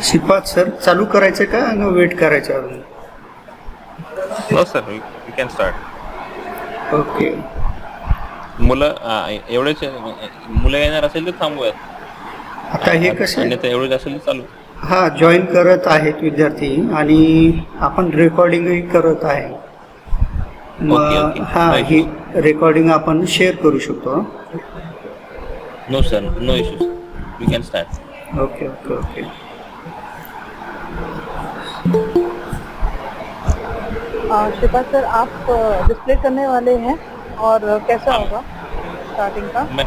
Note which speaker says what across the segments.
Speaker 1: Shripad sir, चालू करायचं का वेट करायचं अजून?
Speaker 2: No sir, you can start.
Speaker 1: Okay.
Speaker 2: एवढेच मुलं येणार असेल तर थांबूयात.
Speaker 1: आता हे कसं आहे,
Speaker 2: अन्यथा एवढेच असेल तर चालू.
Speaker 1: हा जॉईन करत आहेत विद्यार्थी आणि आपण रेकॉर्डिंगही करत आहे. मग हा ही रेकॉर्डिंग आपण शेअर करू शकतो.
Speaker 2: No sir, no issues, you can start.
Speaker 1: Okay okay okay.
Speaker 3: Shripad sir, आप डिस्प्ले करने वाले हैं और कैसा होगा स्टार्टिंग का?
Speaker 2: मैं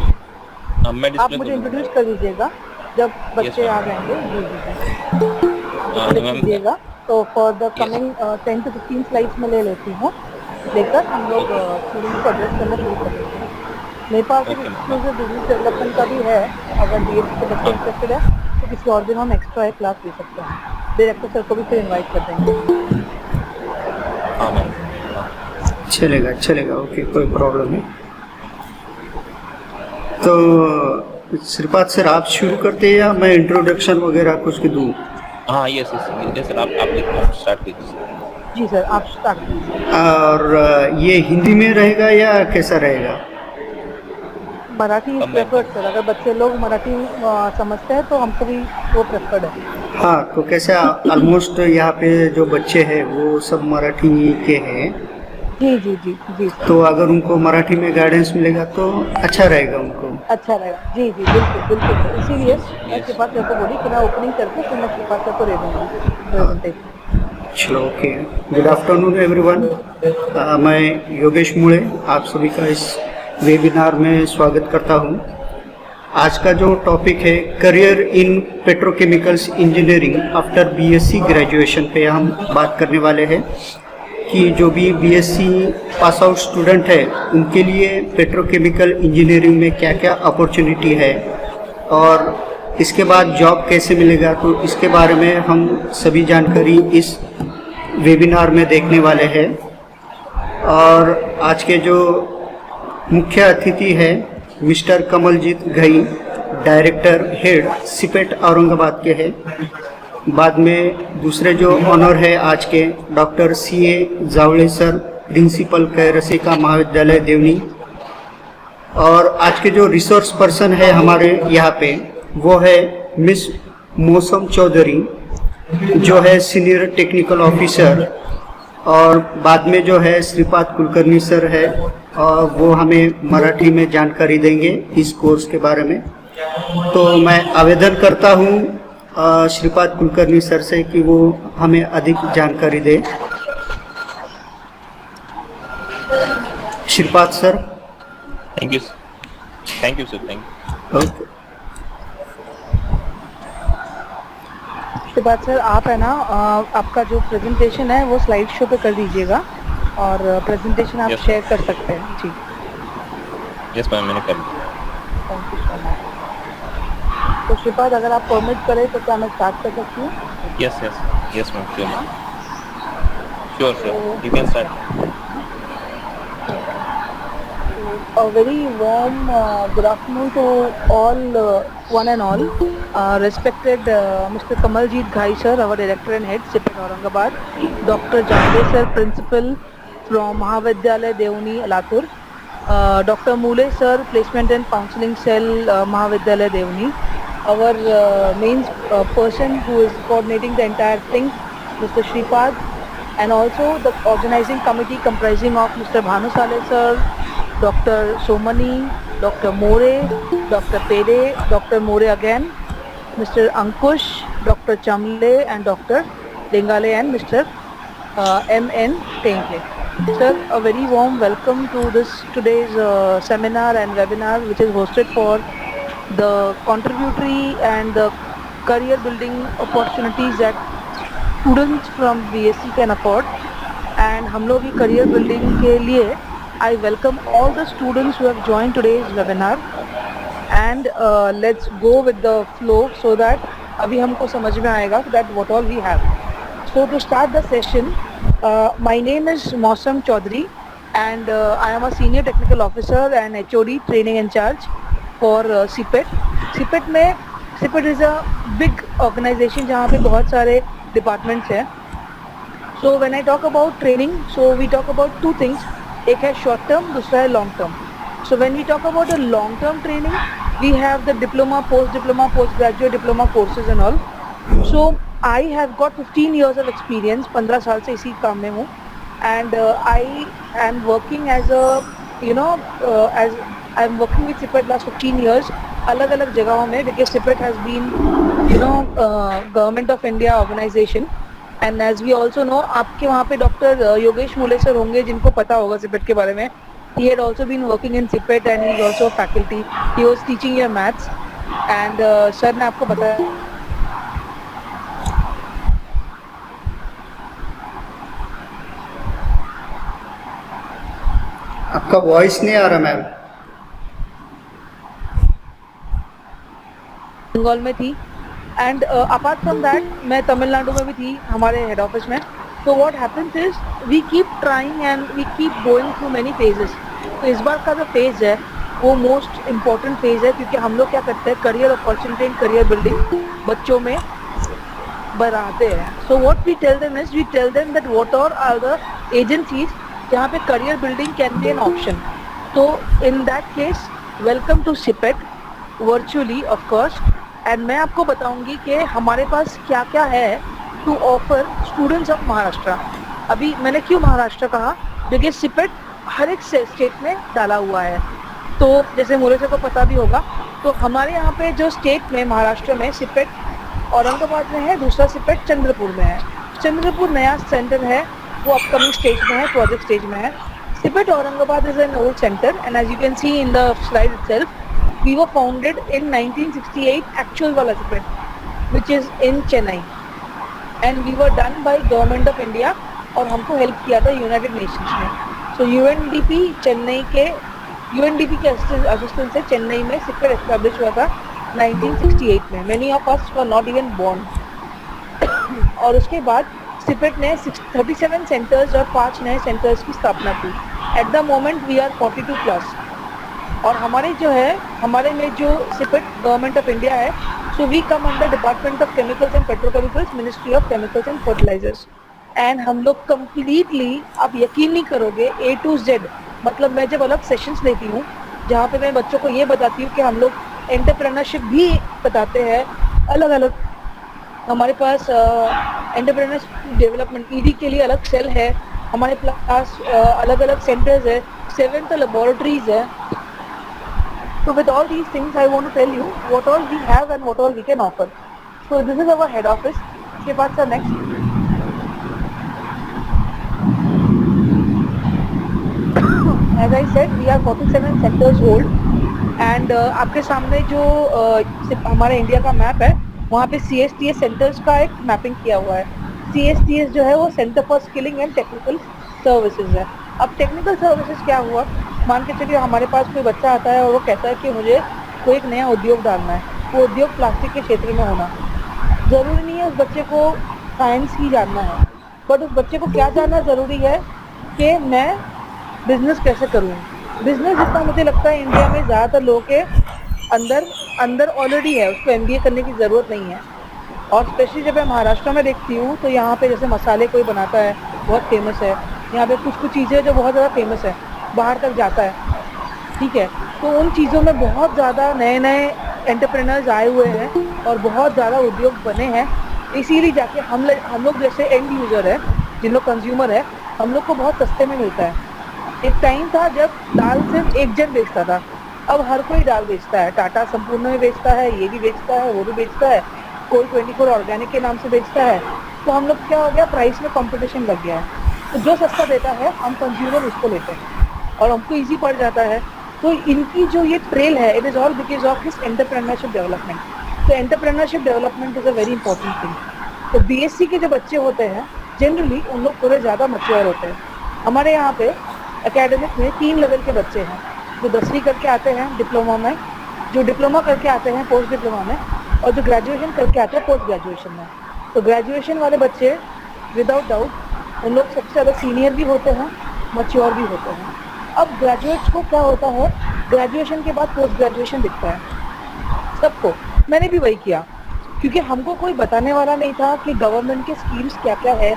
Speaker 3: आप मुझे इंट्रोड्यूस कर दीजिएगा जब बच्चे आ जाएंगे. जी कीजिएगा. तो for the coming 10 to 15 slides में ले लेती हूँ, लेकर हम लोग स्टूडेंट्स को एड्रेस करना शुरू कर देते हैं. मेरे पास एक एक्सक्लूसिव बिजनेस डेवलपमेंट का भी है. अगर DSC के बच्चे इंटरेस्टेड है तो किसी और दिन हम एक्स्ट्रा एक क्लास ले सकते हैं. डायरेक्टर सर को भी फिर इन्वाइट कर देंगे.
Speaker 1: चलेगा चलेगा, ओके, कोई प्रॉब्लम नहीं. तो श्रीपाद सर, आप शुरू करते हैं या मैं इंट्रोडक्शन वगैरह कुछ दूँ?
Speaker 2: हाँ, यस सर, आप स्टार्ट कीजिए.
Speaker 3: जी सर, आप स्टार्ट कीजिए.
Speaker 1: और ये हिंदी में रहेगा या कैसा रहेगा?
Speaker 3: Marathi preferred sir. अगर बच्चे लोग मराठी समझते हैं तो हमको भी वो प्रेफर्ड है.
Speaker 1: हाँ, तो कैसे ऑलमोस्ट यहाँ पे जो बच्चे हैं वो सब मराठी के हैं.
Speaker 3: जी जी जी जी.
Speaker 1: तो अगर उनको मराठी में गाइडेंस मिलेगा तो अच्छा रहेगा उनको.
Speaker 3: अच्छा रहेगा. जी जी, बिल्कुल बिल्कुल सर. इसीलिए मैं श्रीपाद सर को बोली कि मैं ओपनिंग करके फिर मैं श्रीपाद सर को दे दूँगी.
Speaker 1: चलो, ओके. Good afternoon everyone. मैं योगेश मुळे आप सभी का इस वेबिनार में स्वागत करता हूँ. आज का जो टॉपिक है career in petrochemicals engineering after BSc graduation पे हम बात करने वाले हैं कि जो भी BSc पास आउट स्टूडेंट है उनके लिए पेट्रोकेमिकल इंजीनियरिंग में क्या क्या अपॉर्चुनिटी है और इसके बाद जॉब कैसे मिलेगा. तो इसके बारे में हम सभी जानकारी इस वेबिनार में देखने वाले हैं. और आज के जो मुख्य अतिथि है mister Kamaljeet Ghai, director head CIPET Aurangabad के हैं. बाद में दूसरे जो ऑनर है आज के doctor CA Jawade sir, principal कैरसिका महाविद्यालय देवनी. और आज के जो रिसोर्स पर्सन है हमारे यहाँ पे वो है मिस मौसम चौधरी जो है सीनियर टेक्निकल ऑफिसर. और बाद में जो है श्रीपाद कुलकर्णी सर है और वो हमें मराठी में जानकारी देंगे इस कोर्स के बारे में. तो मैं आवेदन करता हूँ श्रीपाद कुलकर्णी सर से कि वो हमें अधिक जानकारी दे. Shripad sir.
Speaker 2: Thank you sir. Thank you.
Speaker 1: Okay.
Speaker 3: Shripad sir, आप है ना आपका जो प्रेजेंटेशन है वो स्लाइड शो पे कर दीजिएगा और प्रेजेंटेशन आप शेयर कर सकते हैं. जी.
Speaker 2: यस मैम, मैंने कर दिया.
Speaker 3: Thank you so much. तो श्रीपाद, अगर आप परमिट करें तो क्या मैं स्टार्ट कर सकती हूँ?
Speaker 2: Yes ma'am, sure, you can start.
Speaker 3: A very warm good afternoon to all, one and all. Respected Mr. Kamaljeet Ghai sir, our director and head, CPET Aurangabad. Dr. Javde sir, principal from Mahavidyalaya Devani, Latur. Dr. Mule sir, placement and counseling cell, Mahavidyalaya Devani. Our main person who is coordinating the entire thing, Mr. Shripad, and also the organizing committee comprising of Mr. Bhanusale sir, Dr. Somani, Dr. More, Dr. Pede, Dr. More again, Mr. Ankush, Dr. Chamle and Dr. Dengale and Mr. M.N. Tengle. Sir, a very warm welcome to today's seminar and webinar which is hosted for the contributory and the career building opportunities that students from BSc can afford. And हम लोग ये career building के लिए I welcome all the students who have joined today's webinar and let's go with the flow so that अभी हमको समझ में आएगा that what all we have. So to start the session, my name is Mausam Chaudhary and I am a senior technical officer and HOD training in charge for CPET. CPET में CIPET is a big organization जहाँ पे बहुत सारे departments हैं. So when I talk about training, so we talk about two things. एक है short term, दूसरा है long term. So when we talk about the long term training, we have the diploma, post diploma, postgraduate diploma courses and all. So I have got 15 years of experience, 15 साल से इसी काम में हूँ, and I am working as a as I am working with CIPET last 15 years अलग अलग जगहों में, because CIPET has been government of India organization. And as we also know, आपके वहाँ पे डॉक्टर योगेश मूले सर होंगे जिनको पता होगा सिपेट के बारे में. He had also been working in CIPET and he is also faculty. He was teaching your maths and sir ने आपको बताया.
Speaker 1: आपका वॉइस नहीं आ रहा मैम.
Speaker 3: बंगाल में थी एंड अपार्ट फ्रॉम दैट मैं तमिलनाडु में भी थी हमारे हेड ऑफिस में. तो what happens is we keep trying and we keep going through many phases. तो इस बार का जो फेज है वो मोस्ट इम्पॉर्टेंट फेज है, क्योंकि हम लोग क्या करते हैं, career opportunity and career building बच्चों में बढ़ाते हैं. So what we tell them is, we tell them that what are the agencies जहाँ पे career building can be an option. तो in that case welcome to CIPET virtually of course. And मैं आपको बताऊंगी कि हमारे पास क्या क्या है to offer students of Maharashtra. अभी मैंने क्यों महाराष्ट्र कहा, क्योंकि सिपेट हर एक स्टेट में डाला हुआ है. तो जैसे मुझे को पता भी होगा, तो हमारे यहाँ पे जो स्टेट में महाराष्ट्र में सिपेट औरंगाबाद में है, दूसरा सिपेट चंद्रपुर में है. चंद्रपुर नया सेंटर है, वो अपकमिंग स्टेज में है, प्रोजेक्ट स्टेज में है. CIPET Aurangabad is an old centre and as you can see in the slide itself, we were founded in 1968 actual wala CIPET, which is in Chennai, and we were done by government of India और हमको help KIA था United Nations ने. So UNDP के assistance से चेन्नई में CIPET establish हुआ था 1968 में. Many of us were not even born. और उसके बाद सिपेट ने 37 सेंटर्स और 5 नए सेंटर्स की स्थापना की. At the moment we are 42 plus. और हमारे में जो सिपेट गवर्नमेंट ऑफ इंडिया है, so we come under department of chemicals and petrochemicals, ministry of chemicals and fertilisers. And हम लोग कम्प्लीटली, आप यकीन नहीं करोगे, A to Z, मतलब मैं जब अलग सेशंस लेती हूँ जहाँ पे मैं बच्चों को ये बताती हूँ कि हम लोग एंटरप्रेन्योरशिप भी बताते हैं अलग अलग. हमारे पास एंटरप्रेन्योरशिप डेवलपमेंट ED के लिए अलग सेल है, हमारे पास अलग अलग सेंटर्स है, 7 लेबोरेटरीज है. So with all these things, I want to tell you what all we have and what all we can offer. So this is our head office. इसके बाद sir next. As I said, we are 47 sectors old, and आपके सामने जो हमारे India का map है, वहाँ पे CSTS centres का एक मैपिंग किया हुआ है. CSTS जो है वो centre for skilling end technical services है. अब टेक्निकल सर्विसेज क्या हुआ, मान के चलिए हमारे पास कोई बच्चा आता है और वो कहता है कि मुझे कोई एक नया उद्योग डालना है. वो उद्योग प्लास्टिक के क्षेत्र में होना ज़रूरी नहीं है उस बच्चे को साइंस ही जानना है, बट उस बच्चे को क्या जानना ज़रूरी है कि मैं बिजनेस कैसे करूँ. बिजनेस जितना मुझे लगता है इंडिया में ज़्यादातर लोगों के अंदर ऑलरेडी है, उसको MBA करने की ज़रूरत नहीं है. और स्पेशली जब मैं महाराष्ट्र में देखती हूँ तो यहाँ पे जैसे मसाले कोई बनाता है बहुत फेमस है, यहाँ पे कुछ चीज़ें जो बहुत ज़्यादा फेमस है, बाहर तक जाता है, ठीक है. तो उन चीज़ों में बहुत ज़्यादा नए एंटरप्रेन्योर्स आए हुए हैं और बहुत ज़्यादा उद्योग बने हैं. इसीलिए जाके हम लोग जैसे एंड यूज़र है, जिन लोग कंज्यूमर है, हम लोग को बहुत सस्ते में मिलता है. एक टाइम था जब दाल सिर्फ एक जन बेचता था, अब हर कोई दाल बेचता है. टाटा संपूर्ण में बेचता है, ये भी बेचता है, वो भी बेचता है, कोई 24 ऑर्गेनिक के नाम से बेचता है. तो हम लोग क्या हो गया, प्राइस में कंपटीशन लग गया है. तो जो सस्ता देता है हम कंज्यूमर उसको लेते हैं और हमको इजी पड़ जाता है. तो इनकी जो ये ट्रेल है, it is all because of this entrepreneurship development. तो entrepreneurship development is a very important thing. तो BSc के जो बच्चे होते हैं जनरली उन लोग थोड़े ज़्यादा मैच्योर होते हैं. हमारे यहाँ पे एकेडमिक में 3 लेवल के बच्चे हैं, जो 10वीं करके आते हैं डिप्लोमा में, जो डिप्लोमा करके आते हैं पोस्ट डिप्लोमा में, और जो ग्रेजुएशन करके आते हैं पोस्ट ग्रेजुएशन में. तो ग्रेजुएशन वाले बच्चे विदाउट डाउट उन लोग सबसे ज़्यादा सीनियर भी होते हैं, मैच्योर भी होते हैं. अब ग्रेजुएट्स को क्या होता है, ग्रेजुएशन के बाद पोस्ट ग्रेजुएशन दिखता है सबको. मैंने भी वही किया, क्योंकि हमको कोई बताने वाला नहीं था कि गवर्नमेंट के स्कीम्स क्या क्या है,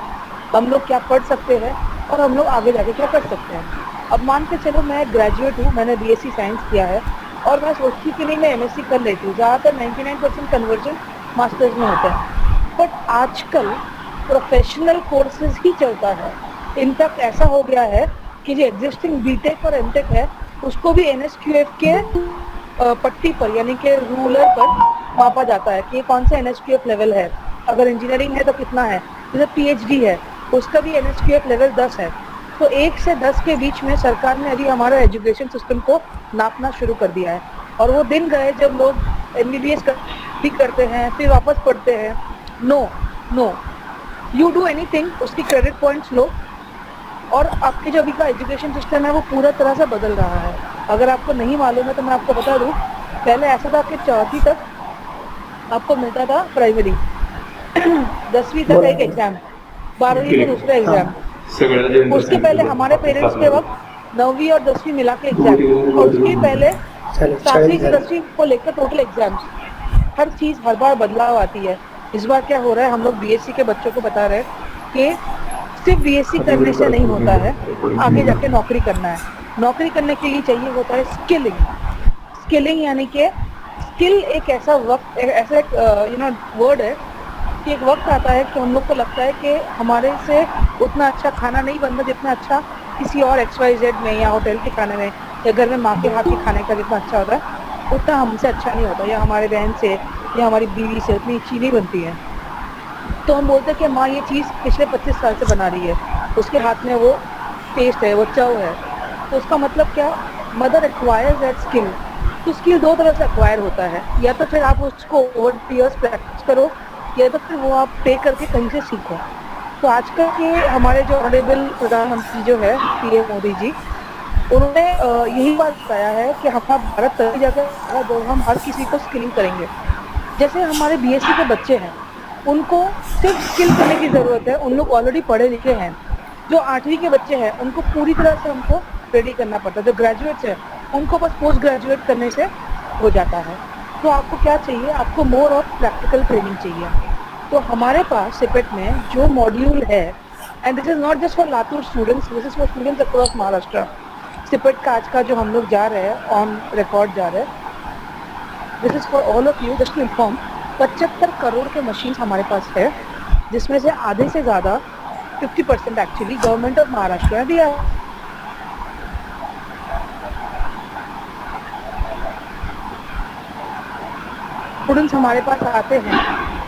Speaker 3: हम लोग क्या पढ़ सकते हैं और हम लोग आगे जाके क्या कर सकते हैं। अब मान के चलो मैं ग्रेजुएट हूँ, मैंने बीएससी साइंस किया है और मैं सोचती कि नहीं मैं एमएससी कर लेती हूँ, ज़्यादातर 99% कन्वर्जन मास्टर्स में होता है। बट आजकल प्रोफेशनल कोर्सेज ही चलता है। इनफैक्ट ऐसा हो गया है कि जो एग्जिस्टिंग बीटेक और एमटेक है उसको भी एनएसक्यूएफ के पट्टी पर यानी कि रूलर पर मापा जाता है कि ये कौन सा एनएसक्यूएफ लेवल है। अगर इंजीनियरिंग है तो कितना है, जैसे पीएचडी है उसका भी एनएसक्यूएफ लेवल 10 है। तो 1 से 10 के बीच में सरकार ने अभी हमारा एजुकेशन सिस्टम को नापना शुरू कर दिया है। और वो दिन गए जब लोग एमबीबीएस भी करते हैं फिर वापस पढ़ते हैं। No no, you do anything, उसकी क्रेडिट पॉइंट्स लो। और आपके जो अभी का एजुकेशन सिस्टम है वो पूरा तरह से बदल रहा है। अगर आपको नहीं मालूम है तो मैं आपको बता दूं, पहले ऐसा था कि 4वीं तक आपको मिलता था प्राइमरी 10वीं तक एक एग्जाम, 12वीं में दूसरा एग्जाम, उसके पहले हमारे पेरेंट्स के वक्त 9वीं और 10वीं मिला के एग्जाम, और उसके पहले 7वीं से 10वीं को लेकर टोटल एग्जाम्स। हर चीज़ हर बार बदलाव आती है। इस बार क्या हो रहा है, हम लोग बीएससी के बच्चों को बता रहे हैं कि सिर्फ बीएससी करने से नहीं होता है, आगे जाके नौकरी करना है। नौकरी करने के लिए चाहिए होता है स्किलिंग। स्किलिंग यानी कि स्किल एक ऐसा वक्त ऐसा एक वर्ड है कि एक वक्त आता है कि हम लोग को लगता है कि हमारे से उतना अच्छा खाना नहीं बनता जितना अच्छा किसी और XYZ में या होटल के खाने में या घर में माँ के हाथ के खाने का जितना अच्छा होता है उतना हमसे अच्छा नहीं होता, या हमारे बहन से या हमारी बीवी से उतनी अच्छी नहीं बनती है। तो हम बोलते हैं कि माँ ये चीज़ पिछले 25 साल से बना रही है, उसके हाथ में वो टेस्ट है, वो चव है। तो उसका मतलब क्या, मदर एक्वायर्स दैट स्किल। तो स्किल 2 तरह से एक्वायर होता है, या तो फिर आप उसको ओवर ईयर्स प्रैक्टिस करो या तो फिर वो आप पे करके कहीं से सीखो। तो आजकल के हमारे जो ऑनरेबल प्रधानमंत्री जो है पीएम मोदी जी, उन्होंने यही बात बताया है कि हमारा भारत तभी जाकर जब हम हर किसी को स्किलिंग करेंगे। जैसे हमारे बीएससी के बच्चे हैं उनको सिर्फ स्किल करने की ज़रूरत है, उन लोग ऑलरेडी पढ़े लिखे हैं। जो 8वीं के बच्चे हैं उनको पूरी तरह से हमको रेडी करना पड़ता है। जो ग्रेजुएट्स हैं उनको बस पोस्ट ग्रेजुएट करने से हो जाता है। तो आपको क्या चाहिए, आपको मोर ऑफ प्रैक्टिकल ट्रेनिंग चाहिए। तो हमारे पास सिपेट में जो मॉड्यूल है, and this is not just for Latur students, this is for students across Maharashtra. CIPET का आज का जो हम लोग जा रहे हैं ऑन रिकॉर्ड जा रहे हैं, this is for all of you just to inform. 75 crore के मशीन्स हमारे पास है, जिसमें से आधे से ज़्यादा 50% एक्चुअली गवर्नमेंट ऑफ महाराष्ट्र ने दिया है। स्टूडेंट्स हमारे पास आते हैं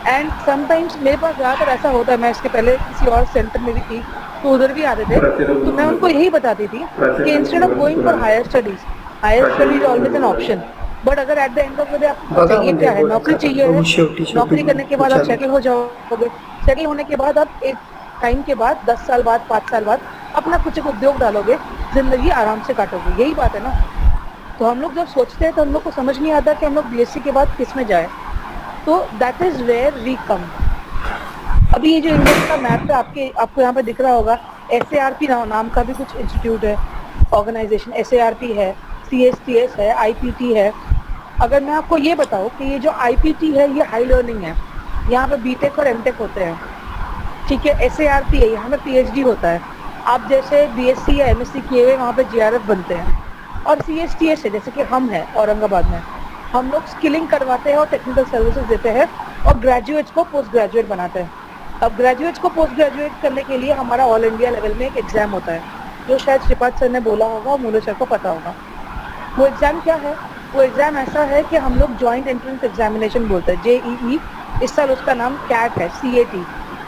Speaker 3: एंड समटाइम्स मेरे पास ज़्यादातर ऐसा होता है, मैं इसके पहले किसी और सेंटर में भी थी तो उधर भी आते थे, तो मैं उनको यही बताती थी कि instead of going for higher studies always an option. But अगर at the end of the day आपको चाहिए क्या है, नौकरी चाहिए है, नौकरी करने के बाद आप सेटल हो जाओगे, सेटल होने के बाद आप एक टाइम के बाद 10 साल बाद 5 साल बाद अपना कुछ एक उद्योग डालोगे, जिंदगी आराम से काटोगे। यही बात है ना। तो हम लोग जब सोचते हैं तो हम लोग को समझ नहीं आता कि हम लोग बीएससी के बाद किस में जाए। तो that is where we come. अभी ये जो इंडिया का मैप है आपको यहाँ पे दिख रहा होगा, SARP नाम का भी कुछ इंस्टीट्यूट है, ऑर्गेनाइजेशन SARP है, CSTS है, IPT है। अगर मैं आपको ये बताऊँ कि ये जो IPT है ये हाई लर्निंग है, यहाँ पे बीटेक और एमटेक होते हैं, ठीक है। SARP है, यहाँ पे PhD होता है। आप जैसे BSc या MSc किए हुए वहाँ पे GRF बनते हैं। और CSTS है जैसे कि हम हैं औरंगाबाद में, हम लोग स्किलिंग करवाते हैं और टेक्निकल सर्विसेज देते हैं और ग्रेजुएट्स को पोस्ट ग्रेजुएट बनाते हैं। अब ग्रेजुएट्स को पोस्ट ग्रेजुएट करने के लिए हमारा ऑल इंडिया लेवल में एक एग्जाम होता है, जो शायद श्रीपाद सर ने बोला होगा, मूलो सर को पता होगा। वो एग्ज़ाम क्या है, वो एग्ज़ाम ऐसा है कि हम लोग जॉइंट एंट्रेंस एग्जामिनेशन बोलते हैं, JEE। इस साल उसका नाम CAT है, CAT,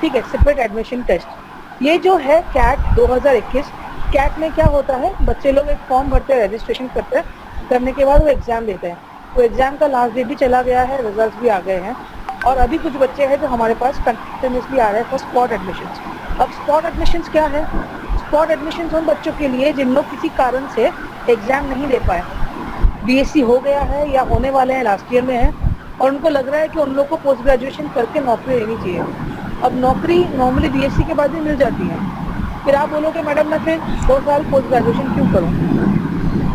Speaker 3: ठीक है, सेपरेट एडमिशन टेस्ट। ये जो है CAT 2021, कैट में क्या होता है, बच्चे लोग एक फॉर्म भरते हैं, रजिस्ट्रेशन करते हैं, करने के बाद वो एग्ज़ाम देते हैं। वो एग्ज़ाम का लास्ट डेट भी चला गया है, रिजल्ट्स भी आ गए हैं, और अभी कुछ बच्चे हैं जो हमारे पास कंटिन्यूसली आ रहे हैं फॉर स्पॉट एडमिशन्स। अब स्पॉट एडमिशन्स क्या है, स्पॉट एडमिशन्स उन बच्चों के लिए जिन लोग किसी कारण से एग्ज़ाम नहीं दे पाए, BSc हो गया है या होने वाले हैं, लास्ट ईयर में है, और उनको लग रहा है कि उन लोग को पोस्ट ग्रेजुएशन करके नौकरी लेनी चाहिए। अब नौकरी नॉर्मली BSc के बाद ही मिल जाती है। फिर आप बोलोगे मैडम मैं फिर 2 साल पोस्ट ग्रेजुएशन क्यों करूं?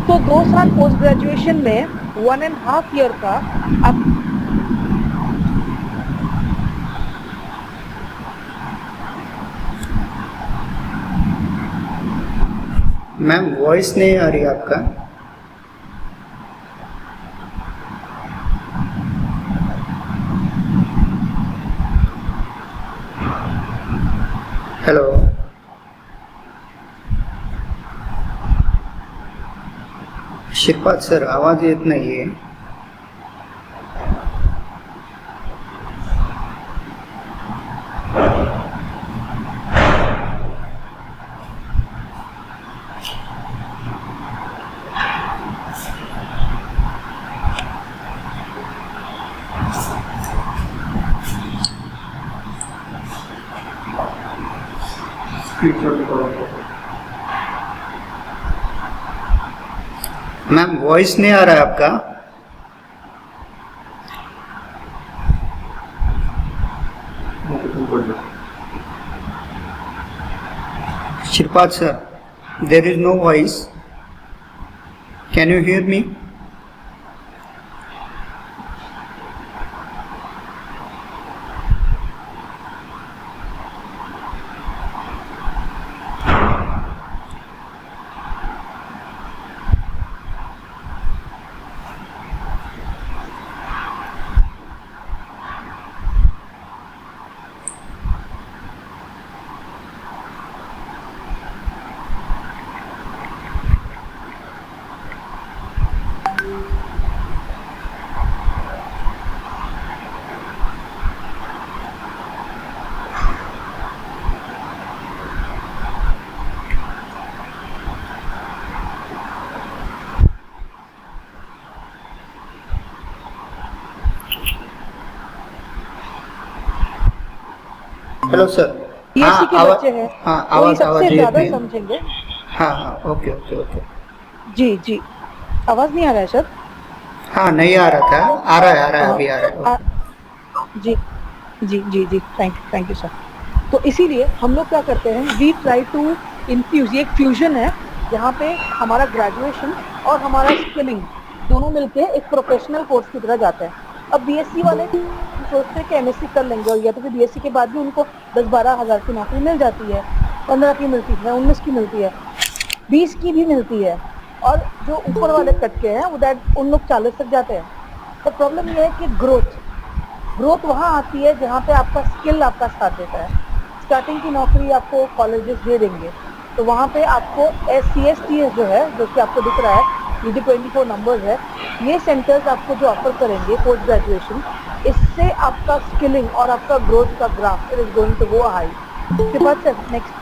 Speaker 3: तो 2 साल पोस्ट ग्रेजुएशन में 1.5 ईयर का आप
Speaker 1: मैम वॉइस नहीं आ रही आपका। हेलो। श्रीपाद सर आवाज येत नाहीये। मैम वॉइस नहीं आ रहा है आपका। Shripad sir, there is no voice. Can you hear me? Hello sir.
Speaker 3: BSc के बच्चे हैं
Speaker 1: हाँ
Speaker 3: तो ये
Speaker 1: आवाज
Speaker 3: सबसे
Speaker 1: ये
Speaker 3: ज्यादा
Speaker 1: भी-
Speaker 3: समझेंगे।
Speaker 1: हाँ हाँ ओके ओके ओके।
Speaker 3: जी जी, आवाज नहीं आ रहा है सर?
Speaker 1: हाँ नहीं आ रहा था, आ रहा है अभी आ रहा है।
Speaker 3: जी जी जी जी, थैंक यू सर। तो इसीलिए हम लोग क्या करते हैं, वी ट्राई टू इन्फ्यूज, ये एक फ्यूजन है जहाँ पे हमारा ग्रेजुएशन और हमारा स्किलिंग दोनों मिलके एक प्रोफेशनल कोर्स की तरह जाते हैं। अब बीएससी वाले सोचते हैं कि एमएससी कर लेंगे, और या तो फिर बीएससी के बाद भी उनको 10-12 हज़ार की नौकरी मिल जाती है, 15 की मिलती है, 19 की मिलती है, 20 की भी मिलती है, और जो ऊपर वाले कट के हैं वो दैट उन लोग 40 तक जाते हैं। तो प्रॉब्लम ये है कि ग्रोथ वहाँ आती है जहाँ पे आपका स्किल आपका साथ देता है। स्टार्टिंग की नौकरी आपको कॉलेजेस दे देंगे, तो वहाँ पे आपको SCSTS जो है, जो कि आपको दिख रहा है, ये जो 24 नंबर्स है, ये सेंटर्स आपको जो ऑफर करेंगे पोस्ट ग्रेजुएशन, इससे आपका स्किलिंग और आपका ग्रोथ का graph it is going to go high. उसके बाद sir next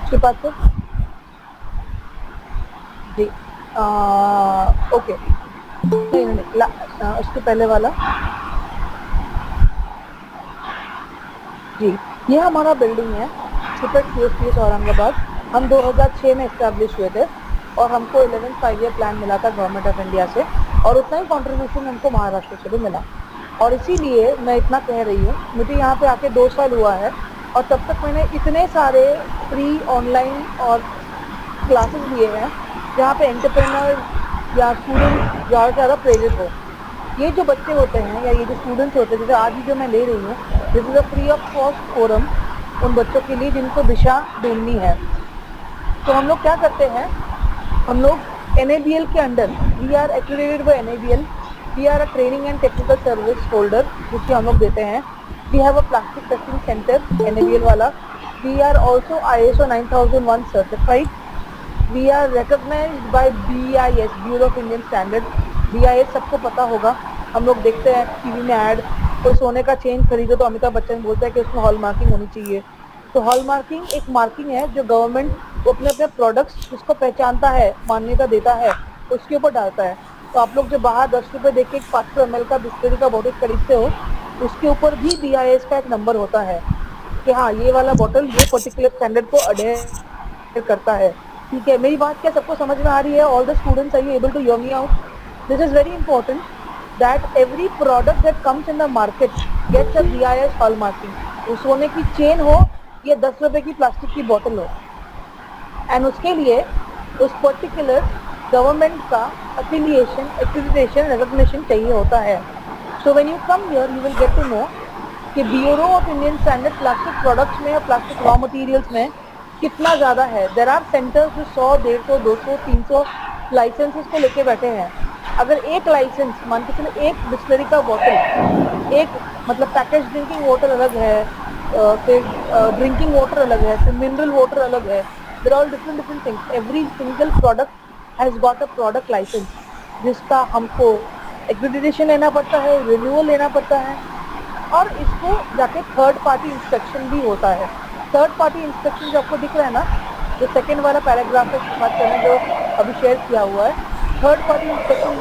Speaker 3: Shripad sir ji, okay उसके पहले वाला जी, ये हमारा बिल्डिंग है सुपर CSTS औरंगाबाद। हम 2006 में इस्टेब्लिश हुए थे और हमको 11th 5-year प्लान मिला था गवर्नमेंट ऑफ इंडिया से, और उतना ही कंट्रीब्यूशन हमको महाराष्ट्र से भी मिला। और इसीलिए मैं इतना कह रही हूँ, मुझे यहाँ पे आके 2 साल हुआ है और तब तक मैंने इतने सारे फ्री ऑनलाइन और क्लासेस लिए हैं जहाँ पे एंटरप्रेन्योर या स्टूडेंट ज़्यादा से ज़्यादा प्रेरित हो। ये जो बच्चे होते हैं या ये जो स्टूडेंट्स होते हैं, जैसे आज ही जो मैं ले रही हूँ, this is a free of cost forum उन बच्चों के लिए जिनको दिशा ढूंढनी है। तो हम लोग क्या करते हैं, हम लोग NABL के under, we are accredited by NABL, we are a training and technical service holder, जिसकी हम लोग देते हैं। We have a plastic testing centre NABL वाला। We are also ISO 9001 certified. We are recognised by BIS, bureau of Indian standard. BIS सबको पता होगा, हम लोग देखते हैं टीवी में ऐड, कोई सोने का चेन खरीदो तो अमिताभ बच्चन बोलता है कि उसमें हॉल मार्किंग होनी चाहिए। तो हॉल मार्किंग एक मार्किंग है जो गवर्नमेंट अपने अपने प्रोडक्ट्स जिसको पहचानता है, मान्यता देता है, उसके ऊपर डालता है। तो आप लोग जो बाहर 10 रुपये दे के 500 ml का बिस्लरी का बॉटल खरीदते हो, उसके ऊपर भी BIS का एक नंबर होता है कि हाँ ये वाला बॉटल ये पर्टिकुलर स्टैंडर्ड को अडेयर करता है। ठीक है, मेरी बात क्या सबको समझ में आ रही है? All the students are you able to hear me out? This is very important that every product that comes in the market gets a BIS hallmarking. वो सोने की चेन हो या 10 रुपए की प्लास्टिक की बोतल हो, एंड उसके लिए उस पर्टिकुलर गवर्नमेंट का अफिलिएशन, एक्रेडिटेशन, रिकॉग्निशन चाहिए होता है। So when you come here you will get to know कि bureau of Indian standard plastic products में और प्लास्टिक रॉ मटेरियल्स में कितना ज़्यादा है। देर आर सेंटर्स जो 100, 150, 200, 300 लाइसेंसेस को लेके बैठे हैं। अगर एक लाइसेंस मान के चले, एक बिस्लरी का बॉटल, एक मतलब पैकेज ड्रिंकिंग वाटर अलग है, फिर ड्रिंकिंग वाटर अलग है, फिर मिनरल वाटर अलग है, there all different things. Every single product has got a product licence जिसका हमको एक्रेडिटेशन लेना पड़ता है, रिन्यूअल लेना पड़ता है, और इसको जाके थर्ड पार्टी इंस्पेक्शन भी होता है। थर्ड पार्टी इंस्पेक्शन जो आपको दिख रहा है ना, जो सेकेंड वाला पैराग्राफ है बात करने जो अभी शेयर किया हुआ है, थर्ड पार्टी इंस्पेक्शन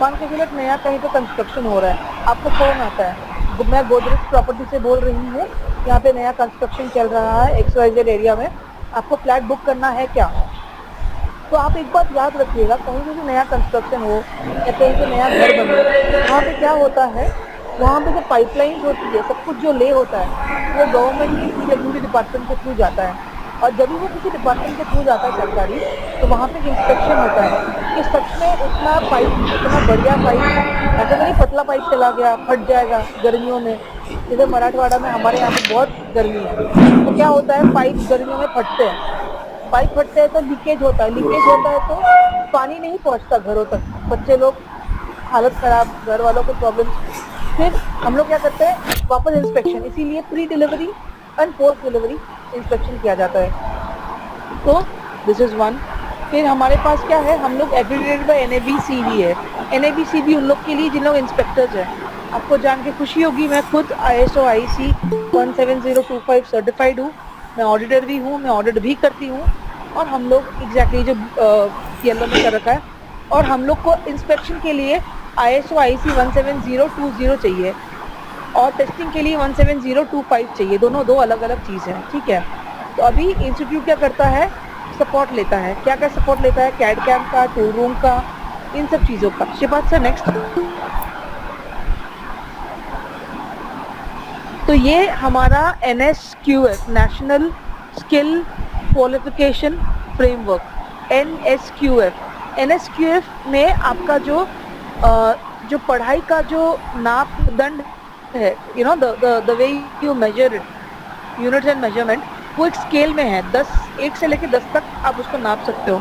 Speaker 3: मान के चलो नया कहीं पे कंस्ट्रक्शन हो रहा है, आपको फोन आता है, मैं गोदरेज प्रॉपर्टी से बोल रही हूँ, यहाँ पे नया कंस्ट्रक्शन चल रहा है XYZ एरिया में, आपको फ्लैट बुक करना है क्या? तो आप एक बात याद रखिएगा, कहीं भी नया कंस्ट्रक्शन हो या कहीं पे नया घर बने, वहाँ पे क्या होता है, वहाँ पे जो पाइपलाइन होती है, सब कुछ जो ले होता है वो गवर्नमेंट के थ्रू या दूसरे डिपार्टमेंट के थ्रू जाता है, और जब भी वो किसी डिपार्टमेंट के थ्रू जाता है सरकारी, तो वहाँ पे इंस्पेक्शन होता है कि सच में उतना पाइप, इतना बढ़िया पाइप, ऐसा नहीं पतला पाइप चला गया फट जाएगा गर्मियों में। जैसे मराठवाड़ा में हमारे यहाँ पे बहुत गर्मी है, तो क्या होता है, पाइप गर्मियों में फटते हैं, पाइप फटते हैं तो लीकेज होता है, तो पानी नहीं पहुंचता घरों तक, बच्चे लोग हालत खराब, घर वालों को प्रॉब्लम। फिर हम लोग क्या करते हैं, वापस इंस्पेक्शन, इसीलिए pre delivery and post delivery inspection किया जाता है। तो दिस इज वन। फिर हमारे पास क्या है, हम लोग एग्रीगेटेड बाय NABCB है। NABCB उन लोग के लिए जिन लोग इंस्पेक्टर्स हैं। आपको जान के खुशी होगी, मैं खुद ISO IEC 17025 सर्टिफाइड हूँ, मैं ऑडिटर भी हूँ, मैं ऑडिट भी करती हूँ, और हम लोग एग्जैक्टली जो येलो में कर रखा है, और हम लोग को इंस्पेक्शन के लिए ISO IEC 17020 चाहिए, और टेस्टिंग के लिए 17025 चाहिए, दोनों दो अलग अलग चीज़ हैं, ठीक है। तो अभी इंस्टीट्यूट क्या करता है, सपोर्ट लेता है, क्या क्या सपोर्ट लेता है, कैड कैम्प का, टूल रूम का, इन सब चीज़ों का। Shipat sir next. तो ये हमारा NSQF national skill qualification framework, NSQF में आपका जो पढ़ाई का जो मापदंड है, you know the way you measure it, units end measurement, वो एक स्केल में है, 1 से लेकर 10 तक आप उसको नाप सकते हो।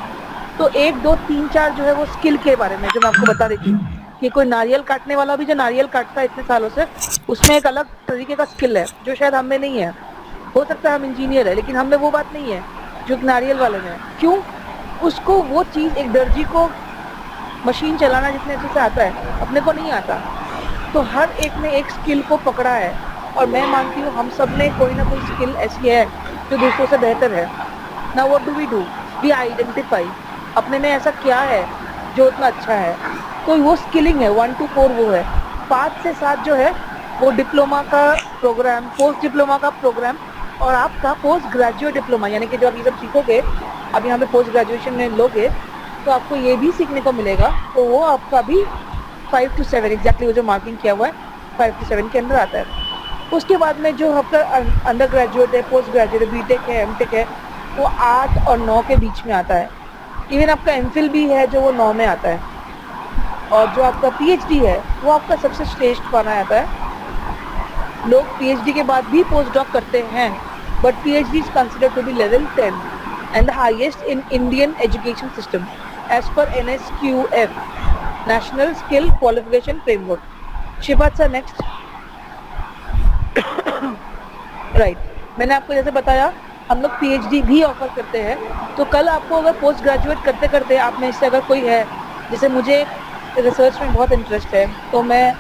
Speaker 3: तो 1, 2, 3, 4 जो है वो स्किल के बारे में, जो मैं आपको बता रही थी कि कोई नारियल काटने वाला भी जो नारियल काटता है इतने सालों से, उसमें एक अलग तरीके का स्किल है जो शायद हम में नहीं है। हो सकता है हम इंजीनियर है, लेकिन हम में वो बात नहीं है जो नारियल वाले में है। क्यों? उसको वो चीज़, एक दर्जी को मशीन चलाना जितने अच्छे से आता है, अपने को नहीं आता। तो हर एक ने एक स्किल को पकड़ा है, और मैं मानती हूँ हम सब में कोई ना कोई स्किल ऐसी है जो दूसरों से बेहतर है ना। व्हाट डू वी आइडेंटिफाई, अपने में ऐसा क्या है जो उतना अच्छा है, तो वो स्किलिंग है। 1 to 4 वो है। 5 से 7 जो है वो डिप्लोमा का प्रोग्राम, पोस्ट डिप्लोमा का प्रोग्राम, और आपका पोस्ट ग्रेजुएट डिप्लोमा, यानी कि जो आप ये सब सीखोगे, अब यहाँ पे पोस्ट ग्रेजुएशन में लोगे तो आपको ये भी सीखने को मिलेगा, तो वो आपका भी 5 to 7 एग्जैक्टली वो जो मार्किंग किया हुआ है 5 to 7 के अंदर आता है। उसके बाद में जो आपका अंडर ग्रेजुएट है, पोस्ट ग्रेजुएट, BTech है, MTech है, वो 8 और 9 के बीच में आता है। इवन आपका MPhil भी है जो वो 9 में आता है, और जो आपका PhD है वो आपका सबसे श्रेष्ठ माना जाता है। लोग PhD के बाद भी पोस्ट डॉक करते हैं, but PhD is considered to be level 10 and the highest in Indian education system as per NSQF national skill qualification framework. Shripad sir next. Right, मैंने आपको जैसे बताया हम लोग PhD भी ऑफर करते हैं। तो कल आपको अगर पोस्ट ग्रेजुएट करते करते आप में से अगर कोई है, जैसे मुझे रिसर्च में बहुत इंटरेस्ट है, तो मैं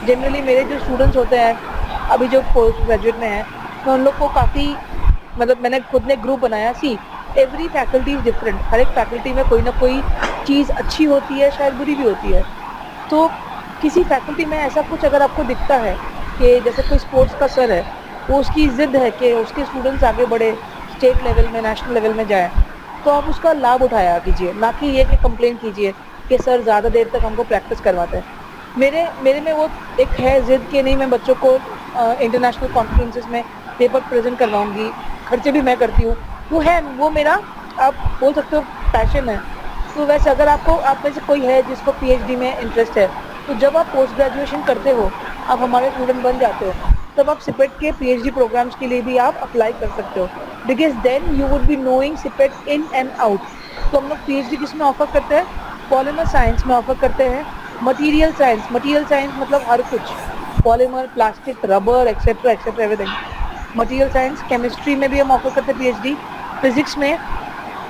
Speaker 3: जनरली मेरे जो स्टूडेंट्स होते हैं अभी जो पोस्ट ग्रेजुएट में हैं, मैं उन लोग को काफ़ी, मतलब मैंने खुद ने ग्रुप बनाया। See every faculty is different, हर एक फैकल्टी में कोई ना कोई चीज़ अच्छी होती है, शायद बुरी भी होती है। तो किसी फैकल्टी में ऐसा कुछ अगर आपको दिखता है कि जैसे कोई स्पोर्ट्स का सर है, वो उसकी ज़िद है कि उसके स्टूडेंट्स आगे बढ़े, स्टेट लेवल में, नेशनल लेवल में जाए, तो आप उसका लाभ उठाया कीजिए, ना कि ये कि कंप्लेंट कीजिए कि सर ज़्यादा देर तक हमको प्रैक्टिस करवाते हैं। मेरे में वो एक है ज़िद कि नहीं, मैं बच्चों को इंटरनेशनल कॉन्फ्रेंसेस में पेपर प्रेजेंट करवाऊंगी, खर्चे भी मैं करती हूँ, वो मेरा आप बोल सकते हो पैशन है। तो वैसे अगर आप में से कोई है जिसको PhD में इंटरेस्ट है, तो जब आप पोस्ट ग्रेजुएशन करते हो, आप हमारे स्टूडेंट बन जाते हो, तब आप सिपेट के पीएचडी प्रोग्राम्स के लिए भी आप अप्लाई कर सकते हो, because then you would be knowing CIPET in and out. तो हम लोग पीएचडी किस में ऑफर करते हैं? पॉलीमर साइंस में ऑफर करते हैं, मटेरियल साइंस मतलब हर कुछ, polymer, plastic, rubber, etcetera etcetera everything. Material science, chemistry में भी हम ऑफर करते हैं पीएचडी, फिजिक्स में,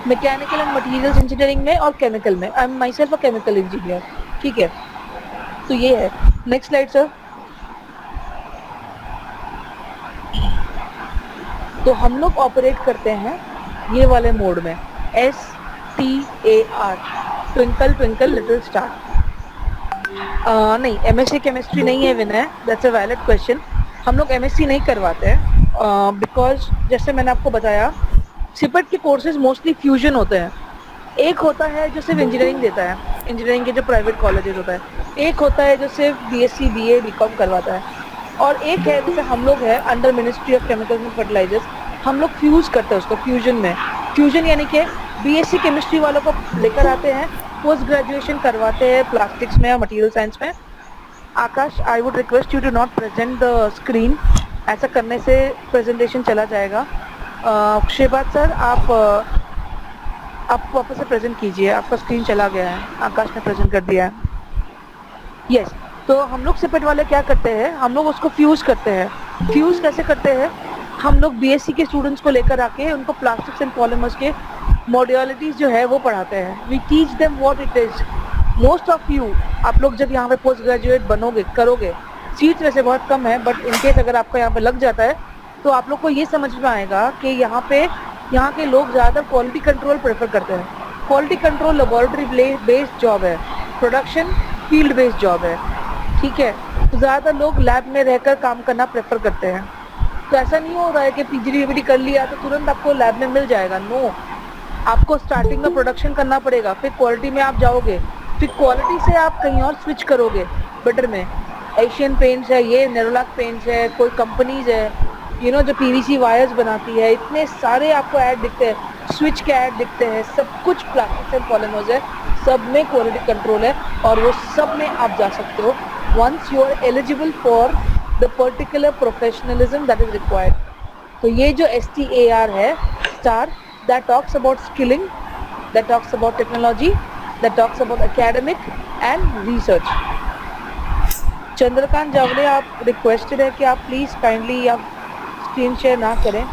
Speaker 3: मैकेनिकल एंड मटेरियल्स इंजीनियरिंग में और केमिकल में। I am my self a chemical engineer, ठीक है। तो ये है। Next slide sir. तो हम लोग ऑपरेट करते हैं ये वाले मोड में, STAR, twinkle twinkle little star. नहीं, एमएससी केमिस्ट्री नहीं है Vinay, that's a valid question. हम लोग एमएससी नहीं करवाते हैं बिकॉज जैसे मैंने आपको बताया, सिपेट के कोर्सेज मोस्टली फ्यूजन होते हैं। एक होता है जो सिर्फ इंजीनियरिंग देता है, इंजीनियरिंग के जो प्राइवेट कॉलेजेस होता है, एक होता है जो सिर्फ बीएससी बीए बीकॉम करवाता है, और एक है जैसे हम लोग है under ministry of chemicals and fertilisers, हम लोग फ्यूज करते हैं उसको फ्यूजन में। फ्यूजन यानी कि बीएससी केमिस्ट्री वालों को लेकर आते हैं, पोस्ट ग्रेजुएशन करवाते हैं प्लास्टिक्स में और मटेरियल साइंस में। Akash, I would request you to not present the screen, ऐसा करने से प्रेजेंटेशन चला जाएगा। शेबाद सर, आप वापस से प्रेजेंट कीजिए, आपका स्क्रीन चला गया है, आकाश ने प्रेजेंट कर दिया है। यस, तो हम लोग सिपेट वाले क्या करते हैं, हम लोग उसको फ्यूज करते हैं। फ्यूज कैसे करते हैं? हम लोग बीएससी के स्टूडेंट्स को लेकर आके उनको प्लास्टिक्स एंड पॉलीमर्स के मॉड्यूलिटीज जो है वो पढ़ाते हैं। We teach them what it is. Most of you, आप लोग जब यहाँ पे पोस्ट ग्रेजुएट बनोगे, करोगे, सीट्स वैसे बहुत कम है, बट इनकेस अगर आपका यहाँ पे लग जाता है तो आप लोग को ये समझ में आएगा कि यहाँ के लोग ज़्यादा क्वालिटी कंट्रोल प्रेफर करते हैं। Quality control laboratory based job है, प्रोडक्शन फील्ड बेस्ड जॉब है, ठीक है। तो ज़्यादा लोग लैब में रहकर काम करना प्रेफर करते हैं। तो ऐसा नहीं हो रहा है कि पीजीडी कर लिया तो तुरंत आपको लैब में मिल जाएगा, नो। आपको स्टार्टिंग में प्रोडक्शन करना पड़ेगा, फिर क्वालिटी में आप जाओगे, फिर क्वालिटी से आप कहीं और स्विच करोगे बेटर में। एशियन पेंट्स है, ये नेरोलैक पेंट्स है, कोई कंपनीज है जो पीवीसी वायर्स बनाती है, इतने सारे आपको ऐड दिखते हैं, स्विच के ऐड दिखते हैं, सब कुछ प्लास्टिक्स एंड पॉलीमर्स है, सब में क्वालिटी कंट्रोल है और वो सब में आप जा सकते हो once you are eligible for the particular professionalism that is required. तो ये जो STAR है, star, that talks about skilling, that talks about technology, that talks about academic and research. Chandrakant Jawale, आप रिक्वेस्टेड है कि आप प्लीज काइंडली आप स्क्रीन शेयर ना करें।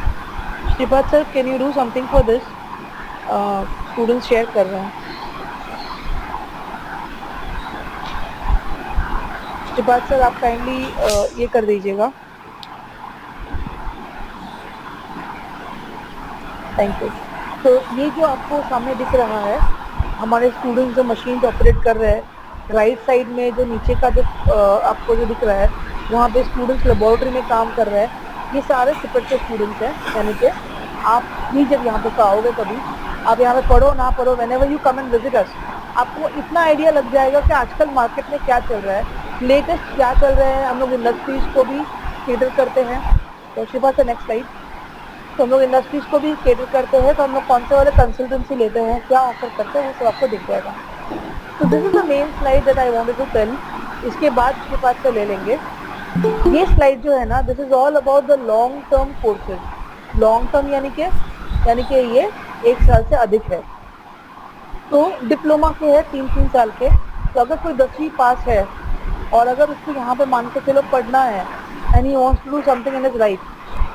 Speaker 3: Shripad sir, can you do something for this? Students share कर रहे हैं। श्रीपाद सर, आप काइंडली ये कर दीजिएगा, थैंक यू। तो ये जो आपको सामने दिख रहा है, हमारे स्टूडेंट्स जो मशीन ऑपरेट कर रहे हैं, राइट साइड में जो नीचे का जो आपको जो दिख रहा है, वहाँ पे स्टूडेंट्स लेबोरेटरी में काम कर रहे हैं। ये सारे सिपेट के स्टूडेंट्स हैं, यानी कि आप भी जब यहाँ पे आओगे कभी, आप यहाँ पे पढ़ो ना पढ़ो, whenever you come and visit us, आपको इतना आइडिया लग जाएगा कि आजकल मार्केट में क्या चल रहा है, लेटेस्ट क्या चल रहा है। हम लोग इंडस्ट्रीज को भी केटर करते हैं। तो शिवा से नेक्स्ट स्लाइड। तो हम लोग इंडस्ट्रीज को भी केटर करते हैं, तो हम लोग कौन से वाले कंसल्टेंसी लेते हैं, क्या ऑफर करते हैं, वो सब आपको दिख जाएगा। तो this is the main slide that I wanted to tell. इसके बाद से ले लेंगे ये स्लाइड जो है ना, this is all about the long term courses. Long term यानी कि ये 1 साल से अधिक है। तो डिप्लोमा के है 3-3 साल के। तो अगर कोई 10वीं पास है और अगर उसको यहाँ पे मान के चलो पढ़ना है and he wants to do something in his life,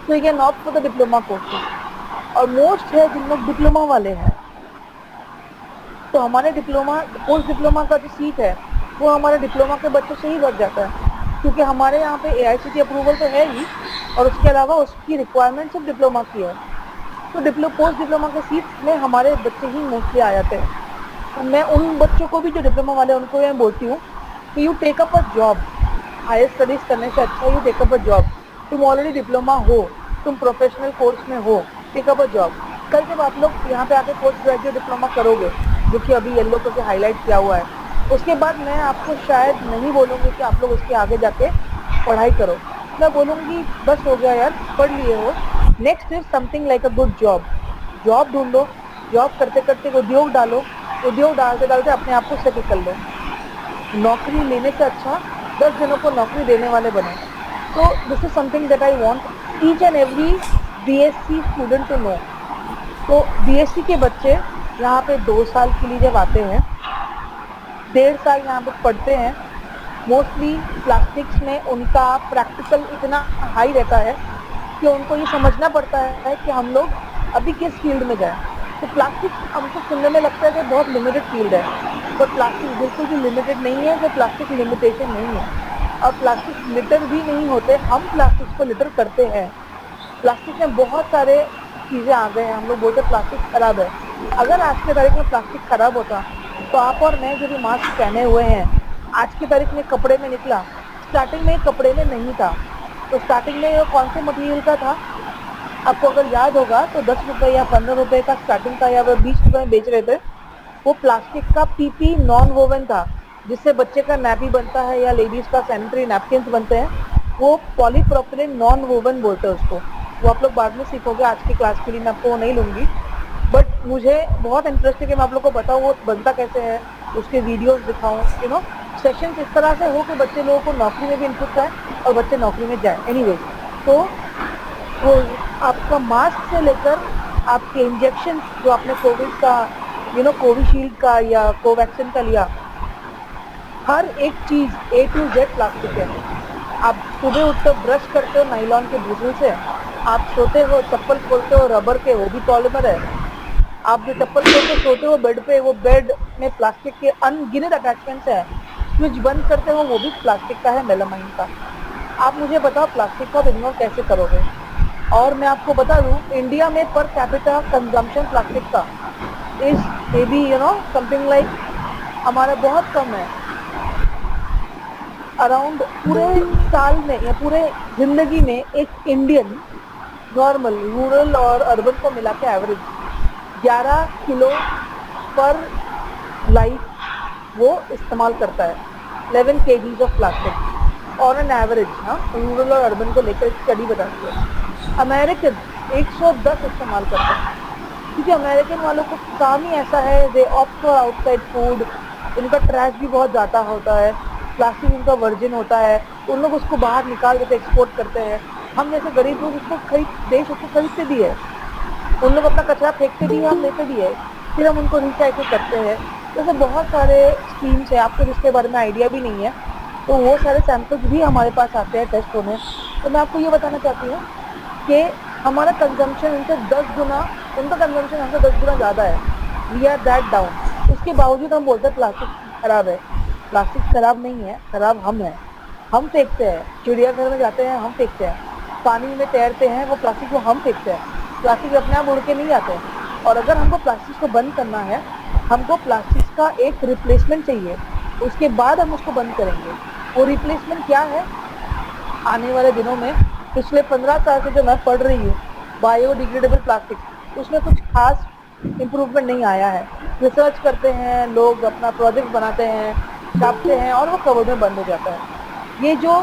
Speaker 3: तो ये not for the diploma courses. और मोस्ट है जिन लोग डिप्लोमा वाले हैं, तो हमारे डिप्लोमा पोस्ट डिप्लोमा का जो सीट है वो हमारे डिप्लोमा के बच्चों से ही लग जाता है, क्योंकि हमारे यहाँ पे AICTE अप्रूवल तो है ही, और उसके अलावा उसकी रिक्वायरमेंट सिर्फ डिप्लोमा की है। तो पोस्ट डिप्लोमा के सीट में हमारे बच्चे ही मोस्टली आ जाते हैं। तो मैं उन बच्चों को भी जो डिप्लोमा वाले उनको मैं बोलती हूँ कि you take up a job, higher studies करने से अच्छा you take up a job. तुम ऑलरेडी डिप्लोमा हो, तुम प्रोफेशनल कोर्स में हो, टेक अप अ जॉब। कल जब आप लोग यहाँ पे आके पोस्ट ग्रेजुएट डिप्लोमा करोगे, जो कि अभी येलो करके हाईलाइट किया हुआ है, उसके बाद मैं आपको शायद नहीं बोलूँगी कि आप लोग उसके आगे जाके पढ़ाई करो। मैं बोलूँगी बस हो गया यार, पढ़ लिए हो, next is something like a good job. Job ढूंढो, जॉब करते करते उद्योग डालो, उद्योग डालते डालते अपने आप को सेटल कर लो। नौकरी लेने से अच्छा 10 जनों को नौकरी देने वाले बने। तो this is something that I want each and every BSc student to know. तो बीएससी के बच्चे यहाँ पे 2 साल के लिए जब आते हैं, 1.5 साल यहाँ पे पढ़ते हैं, मोस्टली प्लास्टिक्स में उनका प्रैक्टिकल इतना हाई रहता है कि उनको ये समझना पड़ता है कि हम लोग अभी किस फील्ड में जाएं। तो प्लास्टिक्स हमको सुनने में लगता है कि बहुत लिमिटेड फील्ड है, बट प्लास्टिक बिल्कुल भी लिमिटेड नहीं है, तो प्लास्टिक लिमिटेशन नहीं है। और प्लास्टिक लिटर भी नहीं होते, हम प्लास्टिक को लिटर करते हैं। प्लास्टिक में बहुत सारे चीज़ें आ गए हैं, हम लोग बोलते हैं प्लास्टिक खराब है। अगर आज की तारीख में प्लास्टिक खराब होता तो आप और मैं जो भी मास्क पहने हुए हैं, आज की तारीख में कपड़े में निकला, स्टार्टिंग में कपड़े में नहीं था। तो स्टार्टिंग में ये कौन से मटेरियल का था, आपको अगर याद होगा तो 10 रुपये या 15 रुपये का स्टार्टिंग था, या 20 रुपये में बेच रहे थे। वो प्लास्टिक का पीपी नॉन वोवन था, जिससे बच्चे का नैपी बनता है या लेडीज़ का सैनिटरी नैपकिन्स बनते हैं। वो पॉलीप्रोपिलीन नॉन वोवन बोलते हैं उसको। वो आप लोग बाद में सीखोगे, आज की क्लास के लिए मैं आपको वो नहीं लूँगी। बट मुझे बहुत इंटरेस्ट है कि मैं आप लोग को बताऊँ वो बनता कैसे है, उसके वीडियोस दिखाऊँ, यू नो सेशंस इस तरह से हो कि बच्चे लोगों को नौकरी में भी इनपुट आए और बच्चे नौकरी में जाए। एनीवे, तो वो आपका मास्क से लेकर आपके इंजेक्शन जो आपने कोविड का, यू नो कोविशील्ड का या कोवैक्सीन का लिया, हर एक चीज़ A to Z प्लास्टिक है। आप सुबह उठते हो ब्रश करते हो नाइलॉन के ब्रिटल से, आप सोते हो चप्पल खोलते हो रबर के, वो भी पॉलीमर है। आप जो चप्पल खोल के सोते हो बेड पे, वो बेड में प्लास्टिक के अनगिनत अटैचमेंट्स है। स्विच बंद करते हो वो भी प्लास्टिक का है, मेलामाइन का। आप मुझे बताओ प्लास्टिक को आप इग्नोर कैसे करोगे। और मैं आपको बता दूं, इंडिया में पर कैपिटा कंजम्पशन प्लास्टिक का is may be you know something like हमारा बहुत कम है। अराउंड पूरे साल में या पूरे जिंदगी में एक इंडियन नॉर्मल रूरल और अर्बन को मिला के एवरेज 11 किलो पर लाइफ वो इस्तेमाल करता है। 11 kgs ऑफ प्लास्टिक और एन एवरेज, हाँ, रूरल और अर्बन को लेकर स्टडी बताती है। अमेरिकन 110 इस्तेमाल करते हैं, क्योंकि अमेरिकन वालों को काम ही ऐसा है, दे ऑप्ट फॉर आउटसाइड फूड। इनका ट्रैश भी बहुत ज़्यादा होता है, प्लास्टिक उनका वर्जिन होता है, उन लोग उसको बाहर निकाल देते एक्सपोर्ट करते हैं। हम जैसे गरीब लोग उसको देश उसको खरीदते भी है, उन लोग अपना कचरा फेंकते भी है, हम लेते भी है, फिर हम उनको रिसाइकिल करते हैं। जैसे बहुत सारे स्कीम्स है, आपको जिसके बारे में आइडिया भी नहीं है, तो वो सारे सैंपल्स भी हमारे पास आते हैं टेस्ट होने। तो मैं आपको ये बताना चाहती हूँ कि हमारा कंजम्पशन उनसे 10 गुना, उनका कंजम्पशन हमसे 10 गुना ज़्यादा है। We are that down. उसके बावजूद हम बोलते हैं प्लास्टिक खराब है। प्लास्टिक खराब नहीं है, खराब हम हैं। हम फेंकते हैं, चिड़ियाघर में जाते हैं हम फेंकते हैं, पानी में तैरते हैं वो प्लास्टिक को हम फेंकते हैं। प्लास्टिक अपने आप उड़ के नहीं आते हैं। और अगर हमको प्लास्टिक को बंद करना है, हमको प्लास्टिक का एक रिप्लेसमेंट चाहिए, उसके बाद हम उसको बंद करेंगे। वो रिप्लेसमेंट क्या है? आने वाले दिनों में पिछले 15 साल से जो मैं पढ़ रही हूँ बायोडिग्रेडेबल प्लास्टिक, उसमें कुछ खास इम्प्रूवमेंट नहीं आया है। रिसर्च करते हैं लोग, अपना प्रोजेक्ट बनाते हैं, छापते हैं और वो कवर में बंद हो जाता है। ये जो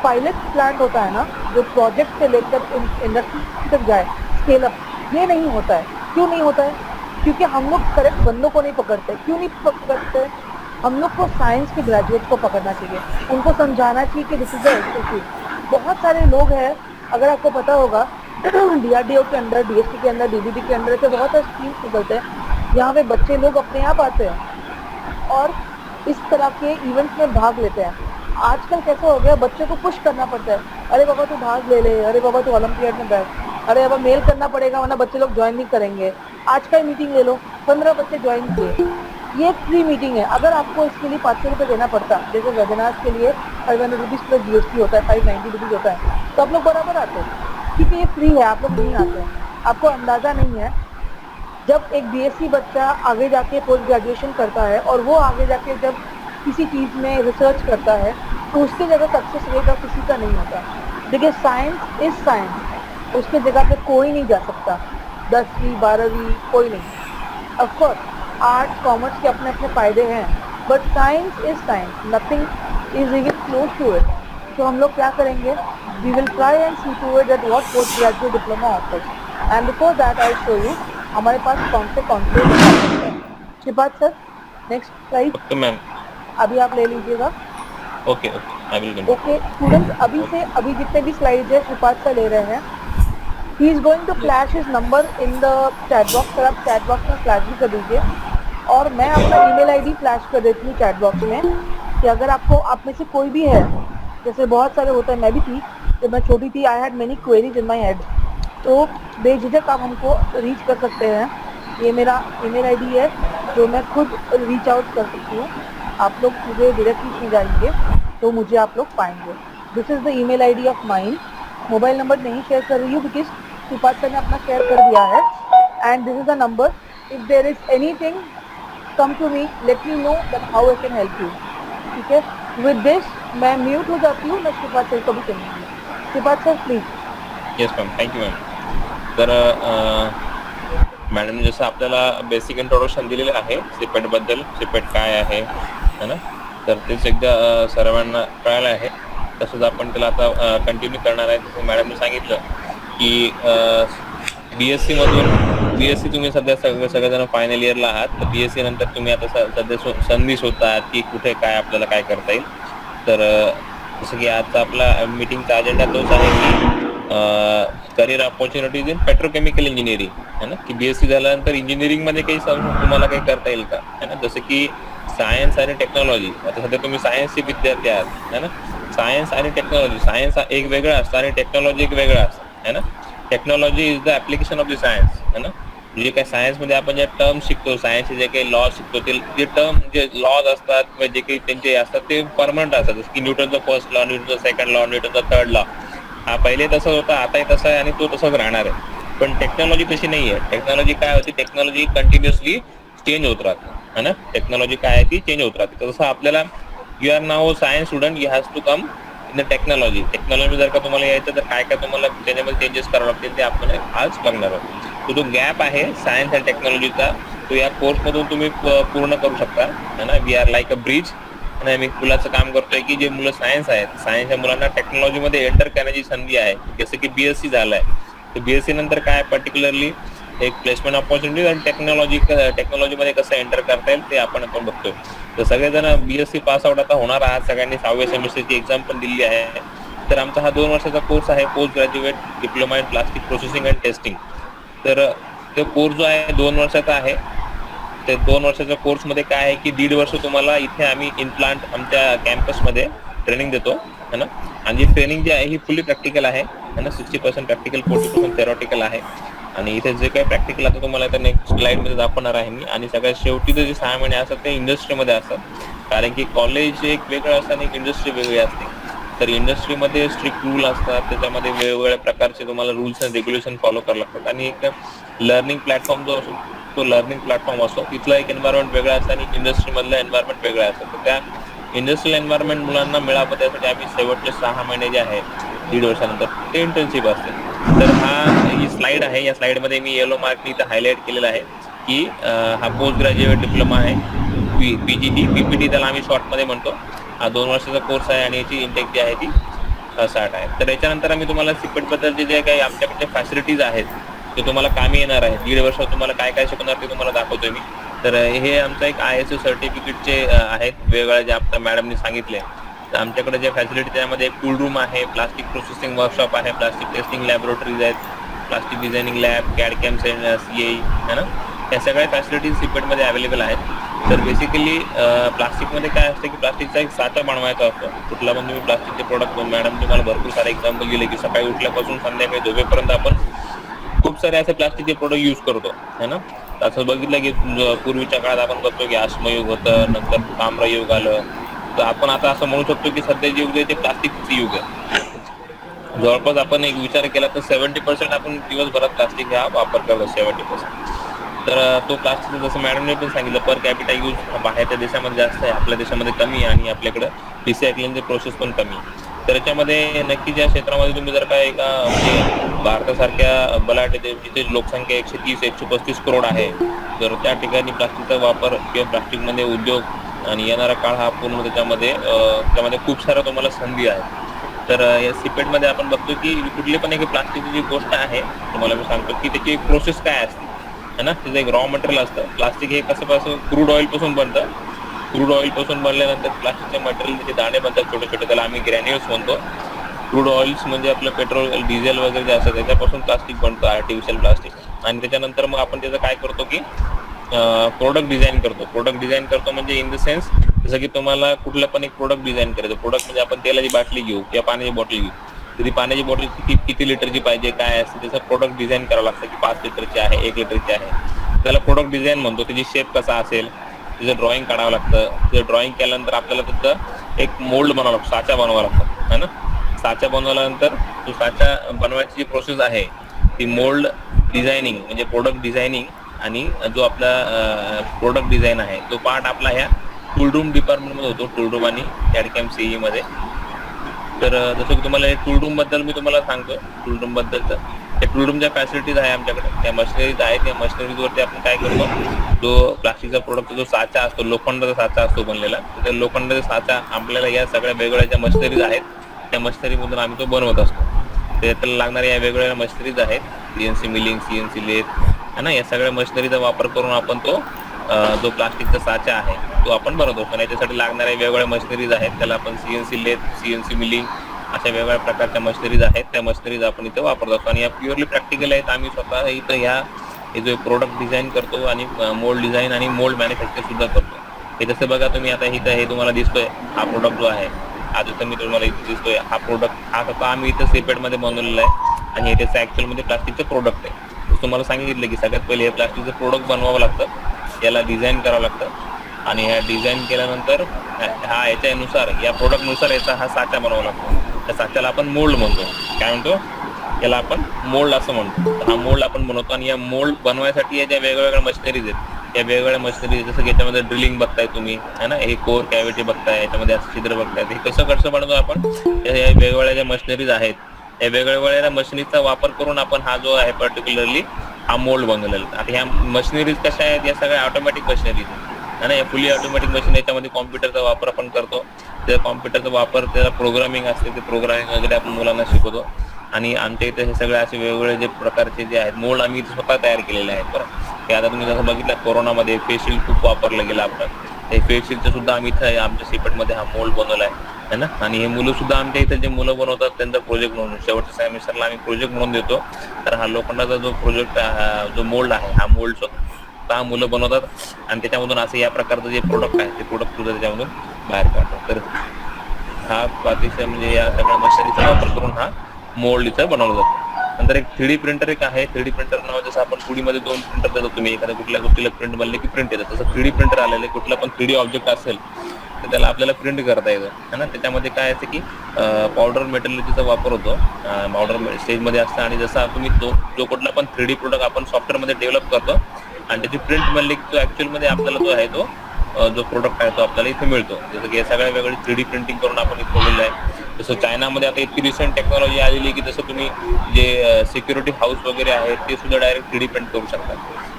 Speaker 3: पायलट प्लांट होता है ना, जो प्रोजेक्ट से लेकर इंडस्ट्री तक जाए, स्केल अप, ये नहीं होता है। क्यों नहीं होता है? क्योंकि हम लोग करेक्ट बंदों को नहीं पकड़ते। क्यों नहीं पकड़ते? हम लोग को साइंस के ग्रेजुएट को पकड़ना चाहिए, उनको समझाना चाहिए कि दिस इज द एक्सपेक्टेड। बहुत सारे लोग हैं, अगर आपको पता होगा DRDO के अंदर, DST के अंदर, DBT के अंदर से बहुत सारे स्कीम्स निकलते हैं, यहाँ पे बच्चे लोग अपने आप आते हैं और इस तरह के इवेंट्स में भाग लेते हैं। आजकल कैसा हो गया, बच्चों को पुश करना पड़ता है, अरे बाबा तू भाग ले ले, अरे बाबा तू ओलंपियाड में बैठ, अरे बाबा मेल करना पड़ेगा वरना बच्चे लोग ज्वाइन नहीं करेंगे। आज का मीटिंग ले लो, 15 बच्चे ज्वाइन किए, ये फ्री मीटिंग है। अगर आपको इसके लिए 500 रुपये देना पड़ता, जैसे वेबिनार्स के लिए 500 रुपीज़ प्लस GST होता है, 590 रुपीज़ होता है, तो आप लोग बराबर आते हैं, क्योंकि ये फ्री है, आप लोग नहीं आते हैं। आपको अंदाज़ा नहीं है, जब एक BSc बच्चा आगे जाके पोस्ट ग्रेजुएशन करता है और वो आगे जाके जब किसी चीज़ में रिसर्च करता है, तो उसकी जगह सक्सेस रेट और किसी का नहीं होता। देखिए, साइंस इज साइंस, उसके जगह पे कोई नहीं जा सकता, 10वीं 12वीं कोई नहीं। ऑफकोर्स आर्ट्स कॉमर्स के अपने अपने फ़ायदे हैं, but science is science, nothing is even close to it. तो हम लोग क्या करेंगे, we will try and see to it that what post graduate diploma offers, and before that I show you हमारे पास कौन से है। Shripad sir, next slide.
Speaker 2: Okay ma'am,
Speaker 3: अभी आप ले लीजिएगा।
Speaker 2: Okay okay. I will continue.
Speaker 3: Okay students, अभी जितने भी स्लाइड्स है श्रीपाद सर ले रहे हैं, he is going to flash his number in the chat box. Sir आप चैट बॉक्स में फ्लैश भी कर दीजिए, और मैं अपना ईमेल आईडी फ्लैश कर देती हूँ चैट बॉक्स में, कि अगर आपको आप में से कोई भी है, जैसे बहुत सारे होते हैं, मैं भी थी जब मैं छोटी थी, I had many queries in my head, तो बेझिझक आप हमको रीच कर सकते हैं. ये मेरा ईमेल आईडी है जो मैं खुद रीच आउट कर सकती हूँ. आप लोग मुझे डायरेक्टली की जाएंगे तो मुझे आप लोग पाएंगे. This is the email ID of mine. Mobile number नहीं शेयर कर रही हूँ बिकॉज श्रीपाद सर ने अपना शेयर कर दिया है. And this is the number. If there is anything, come to me, let me know that how I can help you. ठीक है, विद दिस मैं म्यूट हो जाती हूँ. मैं श्रीपाद सर को भी कहूँगी. Shripad sir please.
Speaker 2: Yes ma'am, thank you ma'am. तर मॅडमने जसं आपल्याला बेसिक इंट्रोडक्शन दिलेलं आहे सिपेटबद्दल, सिपेट काय आहे है ना, तर तेच एकदा सर्वांना कळालं आहे. तसंच आपण त्याला आता कंटिन्यू करणार आहे. जसं मॅडमने सांगितलं की BSc तुम्ही सध्या सगळेजण फायनल इयरला आहात. तर BSc नंतर तुम्ही आता सध्या संधी शोधता की कुठे काय आपल्याला काय करता येईल. तर जसं की आजचा आपला मीटिंगचा अजेंडा तोच आहे की career opportunities in petrochemical engineering है ना, की BSc झाल्यानंतर इंजिनिअरिंगमध्ये काही तुम्हाला काही करता येईल का, है ना. जसं की सायन्स आणि टेक्नॉलॉजी, आता सध्या तुम्ही सायन्सचे विद्यार्थी आहात है ना. सायन्स आणि टेक्नॉलॉजी, सायन्स एक वेगळं असतं आणि टेक्नॉलॉजी एक वेगळं असतं है ना. Technology is the application of the science है ना. जे काही सायन्समध्ये आपण जे टर्म शिकतो, सायन्सचे जे काही लॉ शिकतो, ते जे टर्म जे लॉज असतात किंवा जे काही त्यांचे असतात ते परमनंट असतात. जसं की न्यूटनचा फर्स्ट लॉ, न्यूटनचा सेकंड लॉ, न्यूटनचा थर्ड लॉ, हा पहिले तसंच होता, आताही तसं आहे आणि तो तसंच राहणार आहे. पण टेक्नॉलॉजी तशी नाही आहे. टेक्नॉलॉजी काय होती, टेक्नॉलॉजी कंटिन्युअसली चेंज होत राहते है ना. टेक्नॉलॉजी काय आहे ती चेंज होत राहते. तसं आपल्याला you are now science student, you has to come in the technology. Technology जर का तुम्हाला यायचं तर काय काय तुम्हाला त्याच्यामध्ये चेंजेस करावे लागतील ते आपण आज बघणार आहोत. तो जो गॅप आहे सायन्स आणि टेक्नॉलॉजीचा, तो या कोर्समधून तुम्ही पूर्ण करू शकता है ना. We are like a bridge. आणि आम्ही पुलाचं काम करतोय की जे मुलं सायन्स आहेत, सायन्सच्या मुलांना टेक्नॉलॉजीमध्ये एंटर करण्याची संधी आहे. जसं की BSc झालं आहे, तर BSc नंतर काय पर्टिक्युलरली एक प्लेसमेंट ऑपॉर्च्युनिटी आणि टेक्नॉलॉजीमध्ये कसं एंटर करता येईल ते आपण बघतोय. तर सगळेजण BSc पास आउट आता होणार आहात. सगळ्यांनी 6व्या सेमिस्टरची एक्झाम पण दिली आहे. तर आमचा हा 2 वर्षाचा कोर्स आहे, post graduate diploma in plastic processing and testing. तर तो कोर्स जो आहे 2 वर्षाचा आहे. ते 2 वर्षाच्या कोर्समध्ये काय आहे की 1.5 वर्ष तुम्हाला इथे आम्ही इनप्लांट आमच्या कॅम्पसमध्ये ट्रेनिंग देतो है ना. आणि जी ट्रेनिंग जी आहे ही फुल्ली प्रॅक्टिकल आहे है ना. 60% प्रॅक्टिकल, 40% थेरॉटिकल आहे. आणि इथे जे काही प्रॅक्टिकल आता तुम्हाला आता नेक्स्ट स्लाइडमध्ये दाखवणार आहे मी. आणि सगळ्यात शेवटीचे जे 6 महिने असतात ते इंडस्ट्रीमध्ये असतात, कारण की कॉलेज एक वेगळं असतं आणि इंडस्ट्री वेगळी असते. तर इंडस्ट्रीमध्ये स्ट्रिक्ट रूल असतात, त्याच्यामध्ये वेगवेगळ्या प्रकारचे तुम्हाला रूल्स अँड रेग्युलेशन फॉलो करावे लागतात. आणि एक लर्निंग प्लॅटफॉर्म जो असतो तो लर्निंग प्लॅटफॉर्म असतो, तिथला एक एन्व्हायरमेंट वेगळा असतं आणि इंडस्ट्रीमधलं एन्व्हायरमेंट वेगळं असतं. तर त्या इंडस्ट्रियल एन्व्हायरमेंट मुलांना मिळावं त्यासाठी आम्ही शेवटचे 6 महिने जे आहे 1.5 वर्षानंतर ते इंटर्नशिप असते. तर ही स्लाइड आहे. या स्लाइडमध्ये मी येलो मार्कनी इथं हायलाईट केलेलं आहे की हा पोस्ट ग्रॅज्युएट डिप्लोमा आहे, PGT PPT त्याला आम्ही शॉर्टमध्ये म्हणतो. हा 2 वर्षाचा कोर्स आहे आणि याची इंटेक जी आहे ती 60 आहे. तर याच्यानंतर आम्ही तुम्हाला सिपेटबद्दलचे जे काही आमच्याकडे फॅसिलिटीज आहेत ते तुम्हाला कामी येणार आहे. 1.5 वर्ष तुम्हाला काय काय शिकवणार ते तुम्हाला दाखवतोय मी. तर हे आमचं एक ISO सर्टिफिकेटचे आहेत वेगवेगळ्या जे आपल्या मॅडमनी सांगितले. तर आमच्याकडे जे फॅसिलिटी त्यामध्ये एक टूल रूम आहे, प्लास्टिक प्रोसेसिंग वर्कशॉप आहे, प्लास्टिक टेस्टिंग लॅबोरेटरीज आहेत, plastic designing lab, CAD CAM CAE है ना. या सगळ्या फॅसिलिटीज सिपेटमध्ये अवेलेबल आहेत. तर बेसिकली प्लास्टिकमध्ये काय असतं की प्लास्टिकचा एक साचा बनवायचा असतो. कुठला पण तुम्ही प्लास्टिकचे प्रोडक्ट, मॅडम तुम्हाला भरपूर सारे एक्झाम्पल दिले की सकाळी उठल्यापासून संध्याकाळी झोपेपर्यंत आपण खूप सारे असे प्लास्टिकचे प्रोडक्ट यूज करतो है ना. असं बघितलं की पूर्वीच्या काळात आपण बघतो की अश्मयुग होतं, नंतर ताम्र युग आलं. तर आपण आता असं म्हणू शकतो की सध्याचे युग आहे ते प्लास्टिकचं युग आहे. जवळपास आपण एक विचार केला तर 70% आपण दिवसभरात प्लास्टिक हा वापर करतो, 70%. तर तो प्लास्टिकचं जसं मॅडमने पण सांगितलं पर कॅपिटा यूज बाहेरच्या देशामध्ये जास्त आहे, आपल्या देशामध्ये कमी आहे आणि आपल्याकडं रिसायकलिंगची प्रोसेस पण कमी आहे. तर याच्यामध्ये नक्की ज्या क्षेत्रामध्ये तुम्ही जर का एका म्हणजे भारतासारख्या बलाढ्य जिथे लोकसंख्या 130-135 करोड आहे, तर त्या ठिकाणी प्लास्टिकचा वापर किंवा प्लास्टिकमध्ये उद्योग आणि येणारा काळ हा पूर्ण त्यामध्ये खूप साऱ्या तुम्हाला संधी आहेत. तर या सिपेटमध्ये आपण बघतो की कुठली पण एक प्लास्टिकची जी गोष्ट आहे तुम्हाला मी सांगतो की त्याची एक प्रोसेस काय असते है ना. त्याचं एक रॉ मटेरियल असतं. प्लास्टिक हे कसं क्रूड ऑइल पासून बनतं क्रूड ऑइल पासून बनल्यानंतर प्लास्टिकचे मटेरियल त्याचे दाणे बनतात छोटे छोटे, त्याला आम्ही ग्रॅन्युल्स म्हणतो. क्रूड ऑइल्स म्हणजे आपलं पेट्रोल डिझेल वगैरे जे असतं त्याच्यापासून प्लास्टिक बनतं, आर्टिफिशियल प्लास्टिक. आणि त्याच्यानंतर मग आपण त्याचं काय करतो की प्रोडक्ट डिझाईन करतो. प्रोडक्ट डिझाईन करतो म्हणजे इन द सेन्स जसं की तुम्हाला कुठलं पण एक प्रोडक्ट डिझाईन करायचं. प्रोडक्ट म्हणजे आपण तेलाची बाटली घेऊ किंवा पाण्याची बॉटल घेऊ, तर ती पाण्याची बॉटल किती लिटरची पाहिजे काय असते त्याचं प्रोडक्ट डिझाईन करावं लागतं की 5 लिटरची आहे, 1 लिटरची आहे. त्याला प्रोडक्ट डिझाईन म्हणतो. त्याची शेप कसा असेल त्याचं ड्रॉइंग काढावं लागतं. त्याचं ड्रॉइंग केल्यानंतर आपल्याला त्याचं एक मोल्ड बनवावं लागतो, साचा बनवावा लागतो है ना. साचा बनवल्यानंतर तो साचा बनवायची जी प्रोसेस आहे ती मोल्ड डिझायनिंग म्हणजे प्रोडक्ट डिझायनिंग आणि जो आपला प्रोडक्ट डिझाईन आहे तो पार्ट आपला ह्या टूलरूम डिपार्टमेंटमध्ये होतो, टूलरूम आणि कॅडकॅम सीई मध्ये. तर जसं की तुम्हाला टूलरूम बद्दल मी तुम्हाला सांगतो. टूलरूम बद्दलचं त्या टूलरूमच्या फॅसिलिटीज आहे आमच्याकडे, त्या मशिनरीज आहेत. त्या मशिनरीजवरती आपण काय करतो, जो प्लास्टिकचा प्रोडक्ट जो साचा असतो, लोखंडाचा साचा असतो बनलेला, तर त्या लोखंडाचा साचा आपल्याला या सगळ्या वेगवेगळ्या ज्या मशिनरीज आहेत त्या मशिनरीमधून आम्ही तो बनवत असतो. त्याला लागणाऱ्या या वेगवेगळ्या मशिनरीज आहेत, सीएनसी मिलिंग, सीएनसी लेथ है ना. या सगळ्या मशिनरीचा वापर करून आपण तो जो प्लास्टिकचा साचा आहे तो आपण बनवतो. पण याच्यासाठी लागणाऱ्या वेगवेगळ्या मशिनरीज आहेत, त्याला आपण सीएनसी लेथ, सीएनसी मिलिंग अशा वेगवेगळ्या प्रकारच्या मशिनरीज आहेत, त्या मशिनरीज आपण इथे वापरत असतो. आणि या प्युअरली प्रॅक्टिकल आहेत. आम्ही स्वतः इथं हे जो प्रोडक्ट डिझाईन करतो आणि मोल्ड डिझाईन आणि मोल्ड मॅन्युफॅक्चर सुद्धा करतो. हे जसं बघा तुम्ही आता इथं हे तुम्हाला दिसतोय हा प्रोडक्ट जो आहे, आज इथं मी तुम्हाला इथे दिसतोय हा प्रोडक्ट, हा स्वतः आम्ही इथं सेपेडमध्ये बनवलेला आहे आणि हे त्याचं ॲक्च्युअलमध्ये प्लास्टिकचं प्रोडक्ट आहे. तुम्हाला सांगितलं की सगळ्यात पहिले हे प्लास्टिकचं प्रोडक्ट बनवावं लागतं, याला डिझाईन करावं लागतं आणि ह्या डिझाईन केल्यानंतर याच्यानुसार या प्रोडक्टनुसार याचा हा साचा बनवावा लागतो. त्या साच्याला आपण मोल्ड म्हणतो. काय म्हणतो, याला आपण मोल्ड असं म्हणतो. हा मोल्ड आपण बनवतो आणि या मोल्ड बनवायसाठी या ज्या वेगवेगळ्या मशिनरीज आहेत, या वेगवेगळ्या मशिनरीज जसं की याच्यामध्ये ड्रिलिंग बघताय तुम्ही है ना, हे कोर कॅव्हिटी बघताय, याच्यामध्ये असं छिद्र बघताय. हे कसं बनवतो आपण, या वेगवेगळ्या ज्या मशिनरीज आहेत या वेगवेगळ्या मशिनरीजचा वापर करून आपण हा जो आहे पर्टिक्युलरली हा मोल्ड बनवलेला. आता ह्या मशिनरीज कशा आहेत, या सगळ्या ऑटोमॅटिक मशिनरीज आहे ना. या फुली ऑटोमॅटिक मशीन, याच्यामध्ये कॉम्प्युटरचा वापर आपण करतो. त्या कॉम्प्युटरचा वापर, त्याला प्रोग्रामिंग असते, ते प्रोग्रामिंग वगैरे आपण मुलांना शिकवतो. आणि आमच्या इथे हे सगळे असे वेगवेगळे जे प्रकारचे जे आहेत मोल्ड आम्ही इथे स्वतः तयार केलेले आहेत. बरं, हे आता तुम्ही जसं बघितलं कोरोनामध्ये फेस शील्ड खूप वापरलं गेलं आपलं, हे फेस शील्डचं सुद्धा आम्ही इथं आमच्या सेपरेटमध्ये हा मोल्ड बनवला आहे ना. आणि हे मुलं सुद्धा आमच्या इथे जे मुलं बनवतात त्यांचा प्रोजेक्ट म्हणून शेवटच्या सेमिस्टरला आम्ही प्रोजेक्ट म्हणून देतो. तर हा लोखंडाचा जो प्रोजेक्ट जो मोल्ड आहे, हा मोल्ड स्वतः मुलं बनवतात आणि त्याच्यामधून असं या प्रकारचं जे प्रोडक्ट आहे ते प्रोडक्ट सुद्धा त्याच्यामधून बाहेर काढतात. तर हा अतिशय म्हणजे या सगळ्या मशिनरीचा वापर करून हा मोल्ड इथं बनवला जातो. नंतर एक 3D प्रिंटर एक आहे. 3D प्रिंटर नाव जसं आपण 2D मध्ये 2 प्रिंटर देतो, तुम्ही एखाद्या कुठल्या गोष्टीला प्रिंट बनले की प्रिंट येतं, तसं 3D प्रिंटर आलेलं आहे. कुठला पण 3D ऑब्जेक्ट असेल तर त्याला आपल्याला प्रिंट करता येतं है ना. त्याच्यामध्ये काय असतं की पावडर मेटलचा वापर होतो, पावडर स्टेजमध्ये असतं. आणि जसा तुम्ही जो कुठला पण 3D प्रोडक्ट आपण सॉफ्टवेअरमध्ये डेव्हलप करतो आणि त्याची प्रिंट बनली की तो ॲक्च्युअलमध्ये आपल्याला जो आहे तो जो प्रोडक्ट आहे तो आपल्याला इथे मिळतो. जसं की या सगळ्या वेगळी 3D प्रिंटिंग करून आपण इथे ठेवलेलं आहे. जसं चायनामध्ये आता इतकी रिसेंट टेक्नॉलॉजी आलेली की जसं तुम्ही जे सिक्युरिटी हाऊस वगैरे आहेत ते सुद्धा डायरेक्ट 3D प्रिंट करू शकता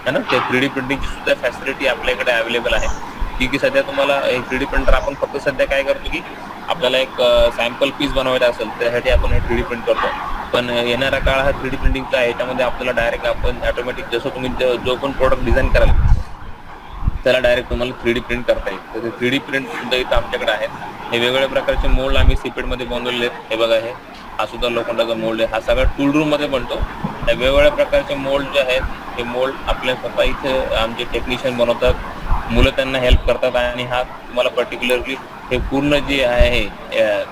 Speaker 2: है ना. ते 3D प्रिंटिंगची सुद्धा फॅसिलिटी आपल्याकडे अवेलेबल आहे. की सध्या तुम्हाला एक 3D प्रिंटर आपण फक्त सध्या काय करतो की आपल्याला एक सॅम्पल पीस बनवायचा असेल त्यासाठी आपण हे 3D प्रिंट करतो. पण येणारा काळ हा 3D प्रिंटिंगचा आहे. याच्यामध्ये आपल्याला डायरेक्ट आपण ऑटोमॅटिक जसं तुम्ही जो पण प्रोडक्ट डिझाईन कराल त्याला डायरेक्ट तुम्हाला 3D प्रिंट करता येईल. तर ते 3D प्रिंट सुद्धा इथं आमच्याकडे आहेत. हे वेगवेगळ्या प्रकारचे मोल्ड आम्ही सीपेडमध्ये बनवलेले आहेत. हे बघा, हा सुद्धा लोखंडाचा मोल्ड आहे. हा सगळा टूल रूममध्ये बनतो. या वेगवेगळ्या प्रकारचे मोल्ड जे आहेत हे मोल्ड आपल्या स्वतः इथे आमचे टेक्निशियन बनवतात, मुलं त्यांना हेल्प करतात. आणि हा तुम्हाला पर्टिक्युलरली हे पूर्ण जे आहे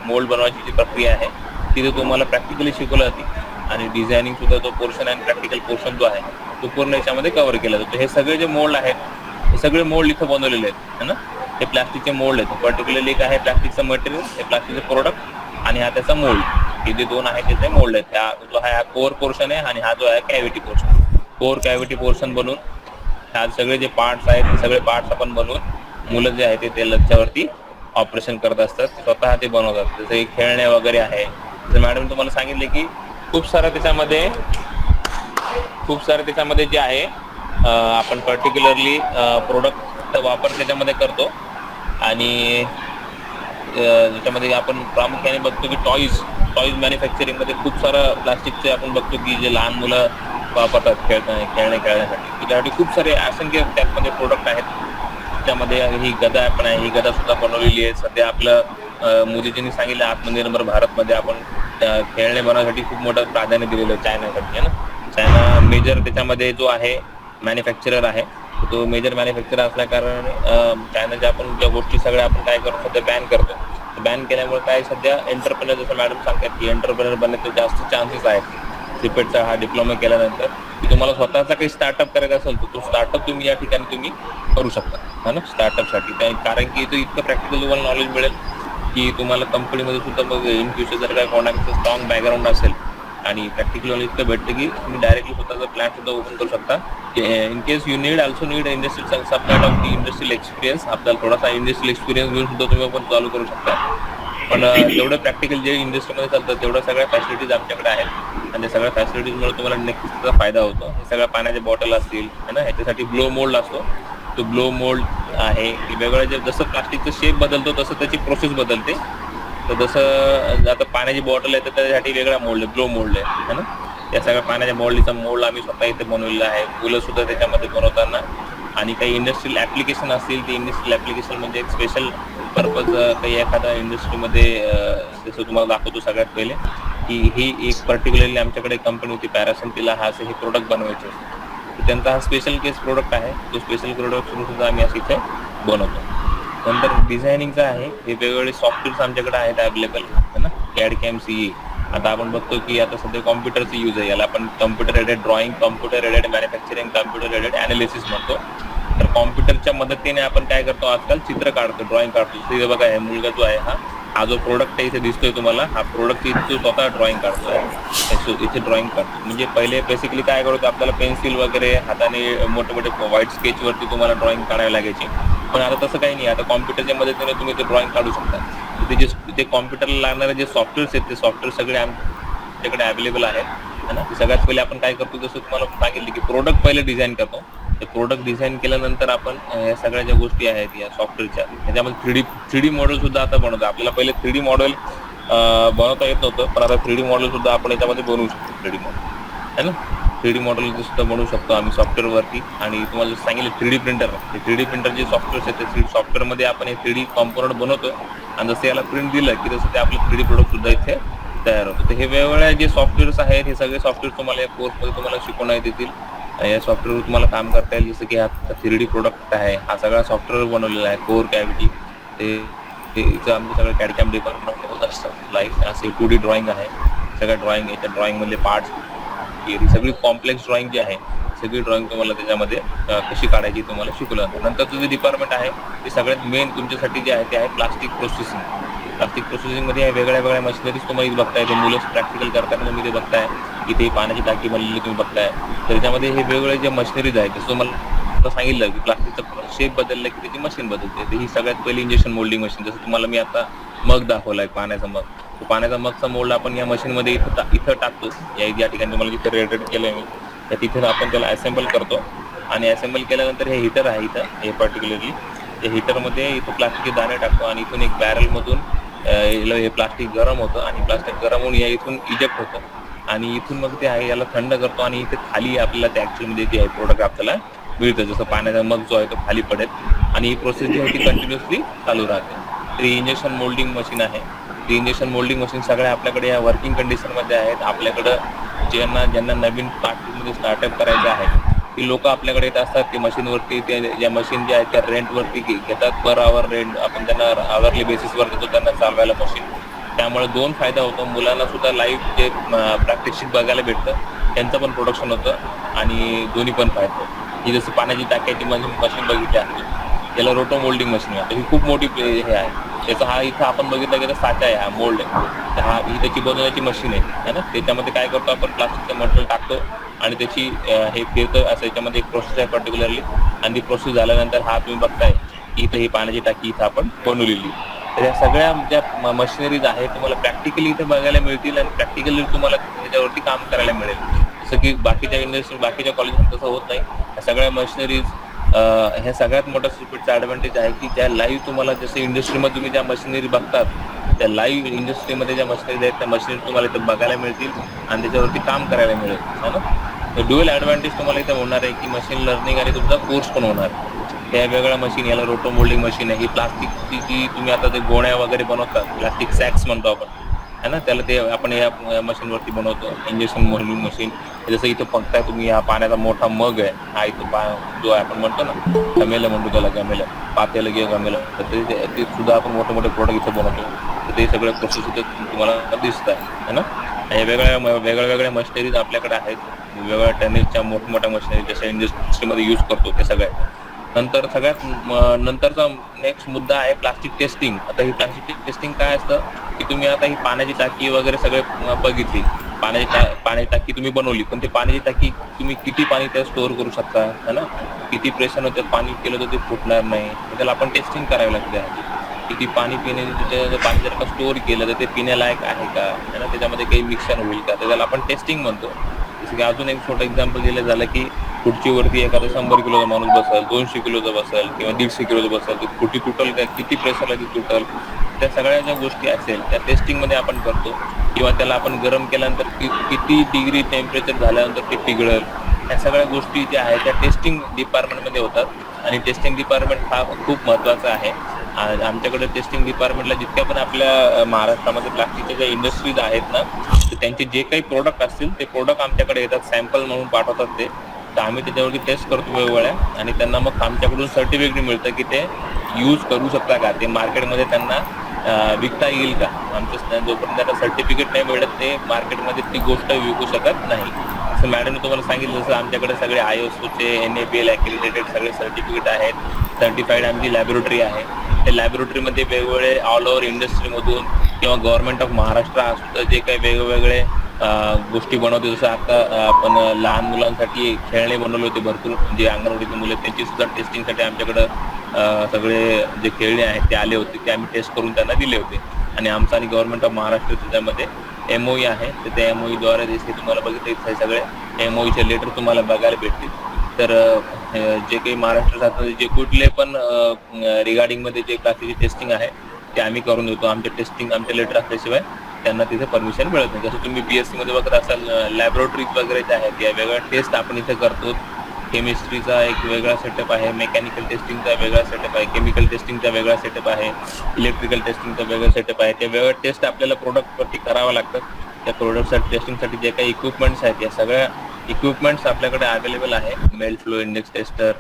Speaker 2: मोल्ड बनवायची जी प्रक्रिया आहे तिथे तुम्हाला प्रॅक्टिकली शिकवलं जाते. आणि डिझायनिंग सुद्धा जो पोर्शन आहे, प्रॅक्टिकल पोर्शन जो आहे तो पूर्ण याच्यामध्ये कव्हर केला जातो. हे सगळे जे मोल्ड आहेत हे सगळे मोल्ड इथं बनवलेले आहेत है ना. हे प्लास्टिकचे मोल्ड आहेत. पर्टिक्युलरली एक आहे प्लास्टिकचं मटेरियल, हे प्लास्टिकचे प्रोडक्ट आणि हा त्याचा मोल्ड. हे जे दोन आहेत त्याचे मोल्ड आहेत. हा जो आहे हा कोर पोर्शन आहे आणि हा जो आहे cavity portion. Core cavity portion बनवून ह्या सगळे जे पार्ट्स आहेत ते सगळे पार्ट्स आपण बनवून मुलं जे आहेत ते त्याच्यावरती ऑपरेशन करत असतात, स्वतः ते बनवतात. जसे खेळणे वगैरे आहे. जसं मॅडम तुम्हाला सांगितले की खूप सारं त्याच्यामध्ये जे आहे आपण पर्टिक्युलरली प्रोडक्टचा वापर त्याच्यामध्ये करतो. आणि त्याच्यामध्ये आपण प्रामुख्याने बघतो की टॉईज मॅन्युफॅक्चरिंगमध्ये खूप सारं प्लास्टिकचे आपण बघतो की जे लहान मुलं वापरतात खेळणे खेळण्यासाठी. त्याच्यासाठी खूप सारे असंख्य त्यामध्ये प्रोडक्ट आहेत त्याच्यामध्ये ही गदा आपण आहे, ही गदा सुद्धा बनवलेली आहे. सध्या आपलं मोदीजींनी सांगितलं आत्मनिर्भर भारतमध्ये आपण खेळणे बनवण्यासाठी खूप मोठं प्राधान्य दिलेलं आहे चायनासाठी, आहे ना. चायना मेजर त्याच्यामध्ये जो आहे मॅन्युफॅक्चरर आहे, तो मेजर मॅन्युफॅक्चरर असल्या कारण चायनाच्या आपण ज्या गोष्टी सगळ्या आपण काय करतो सध्या बॅन करतो. बॅन केल्यामुळे काय सध्या एंटरप्रेनर, जसं मॅडम सांगतात की एंटरप्रेनर बनण्याचे जास्त चान्सेस आहेत सिपेटचा हा डिप्लोमा केल्यानंतर, की तुम्हाला स्वतःचा काही स्टार्टअप करायचा असेल तर तो स्टार्टअप तुम्ही या ठिकाणी तुम्ही करू शकता, है ना, स्टार्टअपसाठी. कारण की इथं इतकं प्रॅक्टिकल तुम्हाला नॉलेज मिळेल की तुम्हाला कंपनीमध्ये सुद्धा मग इन फ्युचर जर काय कोणाचं स्ट्रॉंग बॅकग्राऊंड असेल आणि प्रॅक्टिकल नॉलेज इतकं भेटतं की तुम्ही डायरेक्टली स्वतःचा प्लॅन सुद्धा ओपन करू शकता. In case you need also need industrial sub kind of the industrial experience, आपल्याला थोडासा इंडस्ट्रियल एक्सपिरियन्स घेऊन सुद्धा तुम्ही पण चालू करू शकता. पण जेवढं प्रॅक्टिकल जे इंडस्ट्रीमध्ये चालतं तेवढ्या सगळ्या फॅसिलिटीज आमच्याकडे आहेत आणि त्या सगळ्या फॅसिलिटीजमुळे तुम्हाला नक्कीच त्याचा फायदा होतो. हे सगळ्या पाण्याचे बॉटल असतील, है ना, ह्याच्यासाठी ब्लो मोल्ड असतो. तो ब्लो मोल्ड आहे की वेगळं, जे जसं प्लास्टिकचं शेप बदलतो तसं त्याची प्रोसेस बदलते. तर जसं आता पाण्याची बॉटल आहे तर त्याच्यासाठी वेगळा मोल्ड आहे, ब्लो मोल्ड आहे, है ना. त्या सगळ्या पाण्याच्या बॉटलीचा मोल्ड आम्ही स्वतः इथे बनवलेला आहे. फुलं सुद्धा त्याच्यामध्ये बनवताना आणि काही इंडस्ट्रियल ॲप्लिकेशन असतील ते इंडस्ट्रियल ॲप्लिकेशन म्हणजे एक स्पेशल पर्पज काही एखाद्या इंडस्ट्रीमध्ये जसं तुम्हाला दाखवतो सगळ्यात पहिले की ही एक पर्टिक्युलरली आमच्याकडे कंपनी होती पॅरासन, तिला हा असं हे प्रोडक्ट बनवायचे होते. त्यांचा हा स्पेशल केस प्रोडक्ट आहे. तो स्पेशल प्रोडक्ट सुद्धा आम्ही असं इथे बनवतो. नंतर डिझायनिंगचं आहे, हे वेगवेगळे सॉफ्टवेअर्स आमच्याकडे आहेत अवेलेबल, है ना. CAD CAM CE, आता आपण बघतो की आता सध्या कॉम्प्युटरचं यूज आहे, याला आपण computer aided drawing, computer aided manufacturing, computer aided analysis म्हणतो. तर कॉम्प्युटरच्या मदतीने आपण काय करतो आजकाल, चित्र काढतो, ड्रॉइंग काढतो. इथे बघा हे मुलगा जो आहे हा जो प्रोडक्ट आहे इथे दिसतोय तुम्हाला, हा प्रोडक्ट इथे स्वतः ड्रॉइंग काढतोय, इथे ड्रॉइंग काढतो. म्हणजे पहिले बेसिकली काय करतो, आपल्याला पेन्सिल वगैरे हाताने मोठे मोठे व्हाईट स्केचवरती तुम्हाला ड्रॉइंग काढावी लागायची. पण आता तसं काही नाही, आता कॉम्प्युटरच्या मदतीने तुम्ही ते ड्रॉइंग काढू शकता. ते कॉम्प्युटरला लागणारे जे सॉफ्टवेअर्स आहेत ते सॉफ्टवेअर सगळे आमच्याकडे अवेलेबल आहेत, है ना. सगळ्यात पहिले आपण काय करतो, जसं तुम्हाला सांगितलं की प्रोडक्ट पहिले डिझाईन करतो. ते प्रोडक्ट डिझाईन केल्यानंतर आपण या सगळ्या ज्या गोष्टी आहेत या सॉफ्टवेअरच्या, त्याच्यामध्ये 3D मॉडेल सुद्धा आता बनवतो. आपल्याला पहिले 3D मॉडेल बनवता येत नव्हतं, पण आता 3D मॉडेल सुद्धा आपण याच्यामध्ये बनवू शकतो. 3D मॉडेल, है ना. 3D मॉडेल सुद्धा बनवू शकतो आम्ही सॉफ्टवेअरवरती. आणि तुम्हाला जसं सांगितलं 3D प्रिंटर, हे 3D प्रिंटर जे सॉफ्टवेअर्स आहेत ते सॉफ्टवेअरमध्ये आपण हे 3D कॉम्पोनंट बनवतो आणि जसं याला प्रिंट दिलं की तसं ते आपलं 3D प्रोडक्ट सुद्धा इथे तयार होतं. तर हे वेगवेगळ्या जे सॉफ्टवेअर्स आहेत हे सगळे सॉफ्टवेअर तुम्हाला या कोर्समध्ये तुम्हाला शिकवण्यात येतील. या सॉफ्टवेअरवर तुम्हाला काम करता येईल. जसं की हा 3D प्रोडक्ट आहे, हा सगळा सॉफ्टवेअर बनवलेला आहे. कोर कॅव्हिटी ते इथं आमचं सगळं CAD CAM डिपार्टमेंट होत असतं. लाईक असे 2D ड्रॉइंग आहे, सगळ्या ड्रॉइंग याच्या ड्रॉइंगमधले पार्ट्स, सगळी कॉम्प्लेक्स ड्रॉइंग जी आहे सगळी ड्रॉइंग तुम्हाला त्याच्यामध्ये कशी काढायची तुम्हाला शिकवलं जातं. नंतरचं जे डिपार्टमेंट आहे ते सगळ्यात मेन तुमच्यासाठी जे आहे ते आहे प्लास्टिक प्रोसेसिंग. प्लास्टिक प्रोसेसिंगमध्ये आहे वेगळ्या वेगळ्या मशिनरीज तुम्हाला इथे बघताय. ते मुलं प्रॅक्टिकल करताना तुम्ही ते बघताय, इथे पाण्याची टाकी बनलेली तुम्ही बघताय. तर त्याच्यामध्ये हे वेगवेगळे जे मशिनरीज आहेत, जसं तुम्हाला सांगितलं की प्लास्टिकचा शेप बदलला की त्याची मशीन बदलते. तर ही सगळ्यात पहिली इंजेक्शन मोल्डिंग मशीन. जसं तुम्हाला मी आता मग दाखवला आहे पाण्याचा मग, तो पाण्याचा मगचा मोल्ड आपण या मशीनमध्ये इथं टाकतो. या ठिकाणी तुम्हाला जिथे रेड केलं मी तर तिथे आपण त्याला असेंबल करतो. आणि असेंबल केल्यानंतर हे हीटर आहे इथं, हे पर्टिक्युलरली त्या हीटरमध्ये इथं प्लास्टिकचे दाणे टाकतो आणि इथून एक बॅरलमधून हे प्लास्टिक गरम होतं आणि प्लास्टिक गरम होऊन या इथून इजेक्ट होतं आणि इथून मग ते आहे याला थंड करतो आणि इथे खाली आपल्याला ते ॲक्च्युअलमध्ये जे आहे प्रोडक्ट आपल्याला मिळतं. जसं पाण्याचा मग जो आहे तो खाली पडेल आणि ही प्रोसेस जी आहे ती कंटिन्युअसली चालू राहते. तर ही इंजेक्शन मोल्डिंग मशीन आहे. ती इंजेक्शन मोल्डिंग मशीन सगळ्या आपल्याकडे या वर्किंग कंडिशनमध्ये आहेत. आपल्याकडं ज्यांना नवीन प्लास्टिकमध्ये स्टार्टअप करायचं आहे ती लोक आपल्याकडे येत असतात. ती मशीनवरती ते ज्या मशीन ज्या आहेत त्या रेंटवरती घेतात. पर आवर रेंट आपण त्यांना आवरली बेसिसवर देतो त्यांना चालवायला मशीन. त्यामुळे 2 फायदा होतो. मुलांना सुद्धा लाईव्ह जे प्रॅक्टिसशीट बघायला भेटतं त्यांचं पण प्रोडक्शन होतं आणि दोन्ही पण फायदा. ही जसं पाण्याची टाक्याची मशीन बघितली आहे याला रोटो मोल्डिंग मशीन आहे. ही खूप मोठी हे आहे. त्याचा हा इथं आपण बघितलं की साचा आहे, हा मोल्ड आहे. तर ही त्याची बनवण्याची मशीन आहे ना. त्याच्यामध्ये काय करतो आपण प्लास्टिकचं मटेरियल टाकतो आणि त्याची हे फिरतं असं याच्यामध्ये एक प्रोसेस आहे पर्टिक्युलरली. आणि ती प्रोसेस झाल्यानंतर हा तुम्ही बघताय की इथं ही पाण्याची टाकी इथं आपण बनवलेली. तर या सगळ्या ज्या मशिनरीज आहेत तुम्हाला प्रॅक्टिकली इथे बघायला मिळतील आणि प्रॅक्टिकली तुम्हाला त्याच्यावरती काम करायला मिळेल. जसं की बाकीच्या इंडस्ट्री बाकीच्या कॉलेजमध्ये तसं होत नाही. या सगळ्या मशिनरीज ह्या सगळ्यात मोठा सिपेटचा ॲडव्हान्टेज आहे की ज्या लाईव्ह तुम्हाला जसं इंडस्ट्रीमध्ये तुम्ही ज्या मशिनरी बघतात त्या लाईव्ह इंडस्ट्रीमध्ये ज्या मशिनरी आहेत त्या मशिनरी तुम्हाला इथं बघायला मिळतील आणि त्याच्यावरती काम करायला मिळेल, है ना. तर ड्युअल ॲडव्हान्टेज तुम्हाला इथं होणार आहे की मशीन लर्निंग आणि तुमचा कोर्स पण होणार. त्या वेगळ्या मशीन, याला रोटो मोल्डिंग मशीन आहे. ही प्लास्टिकची जी तुम्ही आता ते गोण्या वगैरे बनवतात, प्लास्टिक सॅक्स म्हणतो आपण, है ना, त्याला ते आपण या मशीनवरती बनवतो, इंजेक्शन मोल्डिंग मशीन. जसं इथं बघताय तुम्ही, हा पाण्याचा मोठा मग आहे, हा इथं जो आपण म्हणतो ना गमेलं म्हणतो त्याला, गमेलं पातेलं किंवा गमेलं, तर ते सुद्धा आपण मोठे मोठे प्रोडक्ट इथं बनवतो. तर ते सगळं प्रोसेस इथं तुम्हाला दिसत आहे ना. हे वेगळ्या मशिनरीज आपल्याकडे आहेत, वेगवेगळ्या टनेजच्या मोठमोठ्या मशिनरी जशा इंडस्ट्रीमध्ये यूज करतो ते सगळ्या. नंतर सगळ्यात नंतरचा नेक्स्ट मुद्दा आहे प्लास्टिक टेस्टिंग. आता ही प्लास्टिक टेस्टिंग काय असतं की तुम्ही आता ही पाण्याची टाकी वगैरे सगळे बघितली, पाण्याची टाकी तुम्ही बनवली, पण ते पाण्याची टाकी तुम्ही किती पाणी त्यात स्टोअर करू शकता, है ना, किती प्रेशरनं त्यात पाणी केलं तर ते फुटणार नाही, त्याला आपण टेस्टिंग करावी लागते. किती पाणी पाणी जर का स्टोअर केलं तर ते पिण्यालायक आहे का, है ना, त्याच्यामध्ये काही मिक्सर होईल का, त्याला आपण टेस्टिंग म्हणतो. जसं की अजून एक छोटं एक्झाम्पल दिलं झालं की खुर्चीवरती एखादा 100 किलोचा माणूस बसेल, 200 किलोचा बसेल किंवा 150 किलोचा बसेल, तर खुर्ची तुटल काय, किती प्रेशरला ती तुटल, त्या सगळ्या ज्या गोष्टी असेल त्या टेस्टिंगमध्ये आपण करतो. किंवा त्याला आपण गरम केल्यानंतर किती डिग्री टेम्परेचर झाल्यानंतर ते पिघळल, ह्या सगळ्या गोष्टी ज्या आहेत त्या टेस्टिंग डिपार्टमेंटमध्ये होतात. आणि टेस्टिंग डिपार्टमेंट हा खूप महत्त्वाचा आहे. आमच्याकडे टेस्टिंग डिपार्टमेंटला जितक्या पण आपल्या महाराष्ट्रामध्ये प्लास्टिकच्या ज्या इंडस्ट्रीज आहेत ना, तर त्यांचे जे काही प्रोडक्ट असतील ते प्रोडक्ट आमच्याकडे येतात, सॅम्पल म्हणून पाठवतात ते, तर आम्ही त्याच्यावरती टेस्ट करतो वेगवेगळ्या, आणि त्यांना मग आमच्याकडून सर्टिफिकेट मिळतं की ते यूज करू शकता का, ते मार्केटमध्ये त्यांना विकता येईल का. आमचं जोपर्यंत त्यांना सर्टिफिकेट नाही मिळत ते मार्केटमध्ये ती गोष्ट विकू शकत नाही. असं मॅडमने तुम्हाला सांगितलं, जसं आमच्याकडे सगळे ISOचे NABL ॲक्रेडिटेड सगळे सर्टिफिकेट आहेत, सर्टिफाईड आमची लॅबोरेटरी आहे. त्या लॅबोरेटरीमध्ये वेगवेगळे ऑल ओव्हर इंडस्ट्रीमधून किंवा गव्हर्नमेंट ऑफ महाराष्ट्र असतं जे काही वेगवेगळे गोष्टी बनवते. जसं आता आपण लहान मुलांसाठी खेळणे बनवले होते भरपूर, जे अंगणवाडीचे मुलं त्यांची सुद्धा टेस्टिंगसाठी आमच्याकडं सगळे जे खेळणे आहेत ते आले होते, ते आम्ही टेस्ट करून त्यांना दिले होते. आणि आमचं आणि गव्हर्नमेंट ऑफ महाराष्ट्र त्याच्यामध्ये MOE आहे, तर त्या MOE द्वारे जसे तुम्हाला बघितले हे सगळे MOEचे लेटर तुम्हाला बघायला भेटतील. तर जे काही महाराष्ट्रात जे कुठले पण रिगार्डिंगमध्ये जे प्लास्टिकची टेस्टिंग आहे ते आम्ही करून देतो. आमचे लेटर असल्याशिवाय त्यांना तिथे परमिशन मिळत नाही. जसं तुम्ही BSc मध्ये बघत असाल, लॅबोरेटरीज वगैरे ज्या आहेत या वेगळ्या टेस्ट आपण इथे करतो. केमिस्ट्रीचा एक वेगळा सेटअप आहे, मेकॅनिकल टेस्टिंगचा वेगळा सेटअप आहे, केमिकल टेस्टिंगचा वेगळा सेटअप आहे, इलेक्ट्रिकल टेस्टिंगचा वेगळा सेटअप आहे. त्या वेगळ्या टेस्ट आपल्याला प्रोडक्टवरती करावं लागतात. त्या प्रोडक्टसाठी टेस्टिंगसाठी जे काही इक्विपमेंट्स आहेत या सगळ्या इक्विपमेंट्स आपल्याकडे अवेलेबल आहे. मेल्ट फ्लो इंडेक्स टेस्टर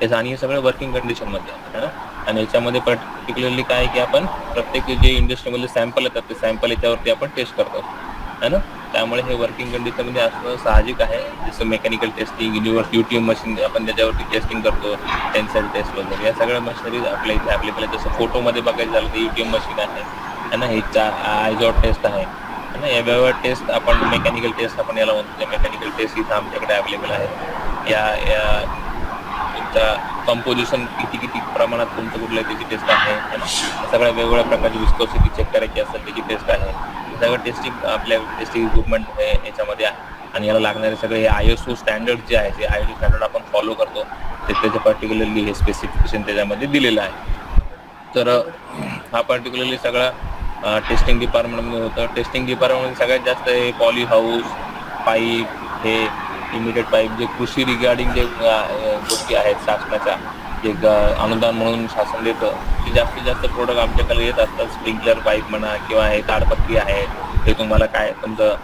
Speaker 2: याचं, आणि हे सगळं वर्किंग कंडिशनमध्ये आहे ना. आणि याच्यामध्ये पर्टिक्युलरली काय आहे की आपण प्रत्येक जे इंडस्ट्रीमधले सॅम्पल येतात ते सॅम्पल याच्यावरती आपण टेस्ट करतो, है ना. त्यामुळे हे वर्किंग कंडिशनमध्ये असणं साहजिक आहे. जसं mechanical testing, universe UTM machine आपण त्याच्यावरती टेस्टिंग करतो, टेन्साईल टेस्ट वगैरे, या सगळ्या मशिनरीज आपल्या इथे अवेलेबल आहे. जसं फोटोमध्ये बघायचं झालं तर UTM मशीन आहे ना, हे IZOT टेस्ट आहे ना. या वेगवेगळ्या टेस्ट आपण मेकॅनिकल टेस्ट आपण याला म्हणतो, मेकॅनिकल टेस्ट इथं आमच्याकडे अवेलेबल आहे. या तुमचा कंपोजिशन किती प्रमाणात तुमचं कुठलं त्याची टेस्ट आहे ना. सगळ्या वेगवेगळ्या प्रकारची विस्कोसिटी चेक करायची असेल त्याची टेस्ट आहे. सगळं टेस्टिंग आपल्या टेस्टिंग इक्विपमेंट हे याच्यामध्ये आहे. आणि याला लागणारे सगळे हे ISO स्टँडर्ड जे आहे ते ISO स्टँडर्ड आपण फॉलो करतो, ते त्याचं पर्टिक्युलरली हे स्पेसिफिकेशन त्याच्यामध्ये दिलेलं आहे. तर हा पर्टिक्युलरली सगळा टेस्टिंग डिपार्टमेंटमध्ये होतं. टेस्टिंग डिपार्टमेंटमध्ये सगळ्यात जास्त हे पॉली हाऊस, पाईप, हे इमिडिएट पाईप, जे कृषी रिगार्डिंग जे गोष्टी आहेत शासनाच्या, जे अनुदान म्हणून शासन देतं, ते जास्तीत जास्त प्रोडक्ट आमच्याकडे येत असतात. स्प्रिंकलर पाईप म्हणा किंवा हे ताडपत्री आहे, हे तुम्हाला काय तुमचं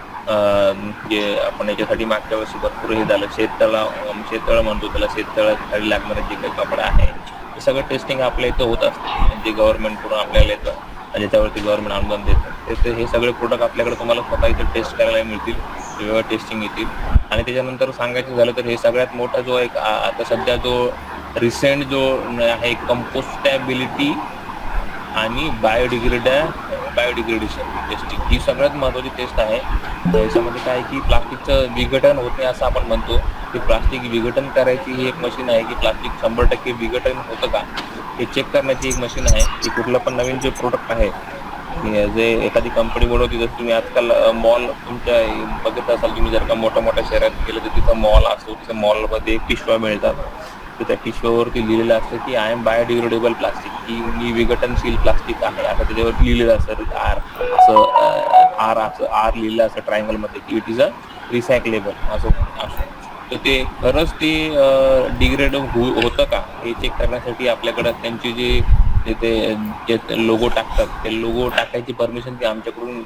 Speaker 2: जे आपण याच्यासाठी मागच्या वर्षी भरपूर हे झालं, शेततळं म्हणतो त्याला, शेततळासाठी लागणारं जे काही कपडा आहे हे सगळं टेस्टिंग आपल्या इथं होत असतं, जे गव्हर्नमेंटकडून आपल्याला येतं आणि ज्याच्यावरती गव्हर्नमेंट अनुदान देतं. ते हे सगळे प्रोडक्ट आपल्याकडे तुम्हाला स्वतः इथं टेस्ट करायला मिळतील, वेगवेगळ्ं टेस्टिंग येतील. आणि त्याच्यानंतर सांगायचं झालं तर हे सगळ्यात मोठा जो एक आता सध्या जो रिसेंट जो आहे कंपोस्टॅबिलिटी आणि बायोडिग्रेडेशन टेस्टिंग, ही सगळ्यात महत्त्वाची टेस्ट आहे. याच्यामध्ये काय की प्लास्टिकचं विघटन होत नाही असं आपण म्हणतो, की प्लास्टिक विघटन करायची ही एक मशीन आहे, की प्लास्टिक 100% विघटन होतं का हे चेक करण्याची एक मशीन आहे. की कुठलं पण नवीन जे प्रोडक्ट आहे जे एखादी कंपनी बनवते, जसं तुम्ही आजकाल मॉल तुमच्या बघत असाल, तुम्ही जर का मोठ्या शहरात गेलं तर तिथं मॉल असतो, तिथं मॉलमध्ये पिशव्या मिळतात, तर त्या पिशव्यावरती लिहिलेलं असतं की आय एम बायोडिग्रेडेबल प्लास्टिक, की मी विघटनशील प्लास्टिक आहे. आता त्याच्यावरती लिहिलेलं असतं आर लिहिलेलं असं ट्रायंगलमध्ये, की इट इज अ रिसायकलेबल असं. तर ते खरंच ते डिग्रेड होतं का हे चेक करण्यासाठी आपल्याकडे त्यांची जे लोगो टाकतात ते लोगो टाकायची परमिशन ती आमच्याकडून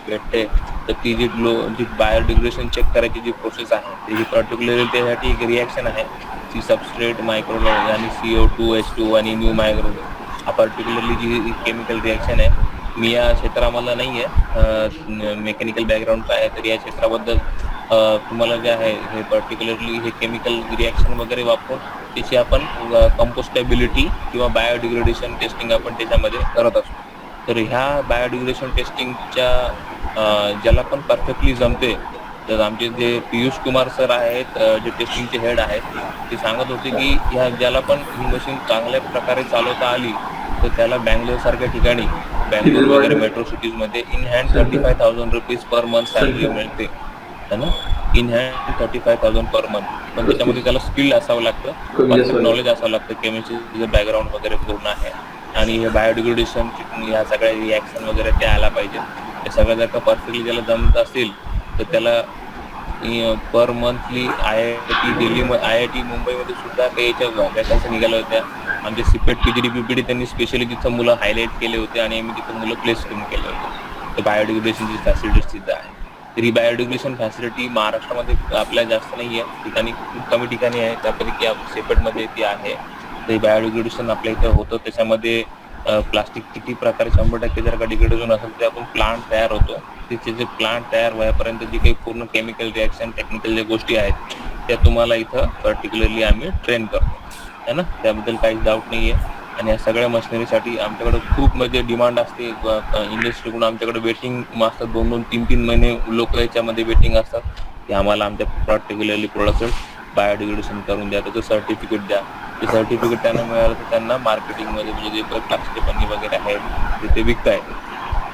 Speaker 2: भेटते. तर ती जी बायोडिग्रेडेशन चेक करायची जी प्रोसेस आहे त्याची पर्टिक्युलरली त्यासाठी एक रिॲक्शन आहे. ती सबस्ट्रेट मायक्रो आणि CO2H2 आणि न्यू मायक्रो हा पर्टिक्युलरली जी केमिकल रिॲक्शन आहे. मी या क्षेत्रामधला नाही आहे, मेकॅनिकल बॅकग्राऊंड आहे, तर या क्षेत्राबद्दल तुम्हाला जे आहे हे पर्टिक्युलरली हे केमिकल रिॲक्शन वगैरे वापरून त्याची आपण कंपोस्टेबिलिटी किंवा बायोडिग्रेडेशन टेस्टिंग आपण त्याच्यामध्ये करत असतो. तर ह्या बायोडिग्रेडेशन टेस्टिंगच्या ज्याला पण परफेक्टली जमते, तर आमचे जे पियुष कुमार सर आहेत, जे टेस्टिंगचे हेड आहेत, ते सांगत होते की ह्या ज्याला पण ही मशीन चांगल्या प्रकारे चालवता आली तर त्याला बँगलोर सारख्या ठिकाणी, बँगलोर वगैरे मेट्रो सिटीजमध्ये in hand 35,000 rupees per month salary मिळते है ना. In hand 35,000 per month. पण त्याच्यामध्ये त्याला स्किल असावं लागतं, परफेक्ट नॉलेज असावं लागतं, केमिस्ट्रीचं बॅकग्राऊंड वगैरे पूर्ण आहे आणि हे बायोडिग्रेडेशन ह्या सगळ्या रिॲक्शन वगैरे त्या आला पाहिजे. हे सगळं जर का परफेक्टली त्याला जमत असेल तर त्याला पर मंथली IIT दिल्ली, IIT मुंबईमध्ये सुद्धा काही याच्या वॅकन्सी निघाल्या होत्या. आमचे सिपेट PGD PPD त्यांनी स्पेशली तिथं मुलं हायलाईट केले होते आणि आम्ही तिथं मुलं प्लेस करून केले होते. तर बायोडिग्रेडेशनची फॅसिलिटीज तिथं आहे. तर ही बायोडिग्रेडेशन फॅसिलिटी महाराष्ट्रामध्ये आपल्या जास्त नाही आहे, ठिकाणी खूप कमी ठिकाणी आहे, त्यापैकी सेपरेटमध्ये ती आहे. तर ही बायोडिग्रेडेशन आपल्या इथं होतं. त्याच्यामध्ये प्लास्टिक किती प्रकारे 100% जर का डिग्रेडेशन असेल तर आपण प्लांट तयार होतो. तिचे जे प्लांट तयार व्हायपर्यंत जी काही पूर्ण केमिकल रिॲक्शन टेक्निकल ज्या गोष्टी आहेत त्या तुम्हाला इथं पर्टिक्युलरली आम्ही ट्रेन करतो है ना. त्याबद्दल काहीच डाऊट नाही आहे. आणि या सगळ्या मशिनरीसाठी आमच्याकडे खूप म्हणजे डिमांड असते इंडस्ट्रीकडून. आमच्याकडे वेटिंग असतात 2-2, 3-3 महिने लोक याच्यामध्ये वेटिंग असतात की आम्हाला आमच्या पर्टिक्युलरली प्रोडक्ट बायोडिग्रेडेशन करून द्या, त्याचं सर्टिफिकेट द्या. ते सर्टिफिकेट त्यांना मिळालं तर त्यांना मार्केटिंगमध्ये म्हणजे जे प्लास्टिक कंपनी वगैरे आहेत ते विकतायत.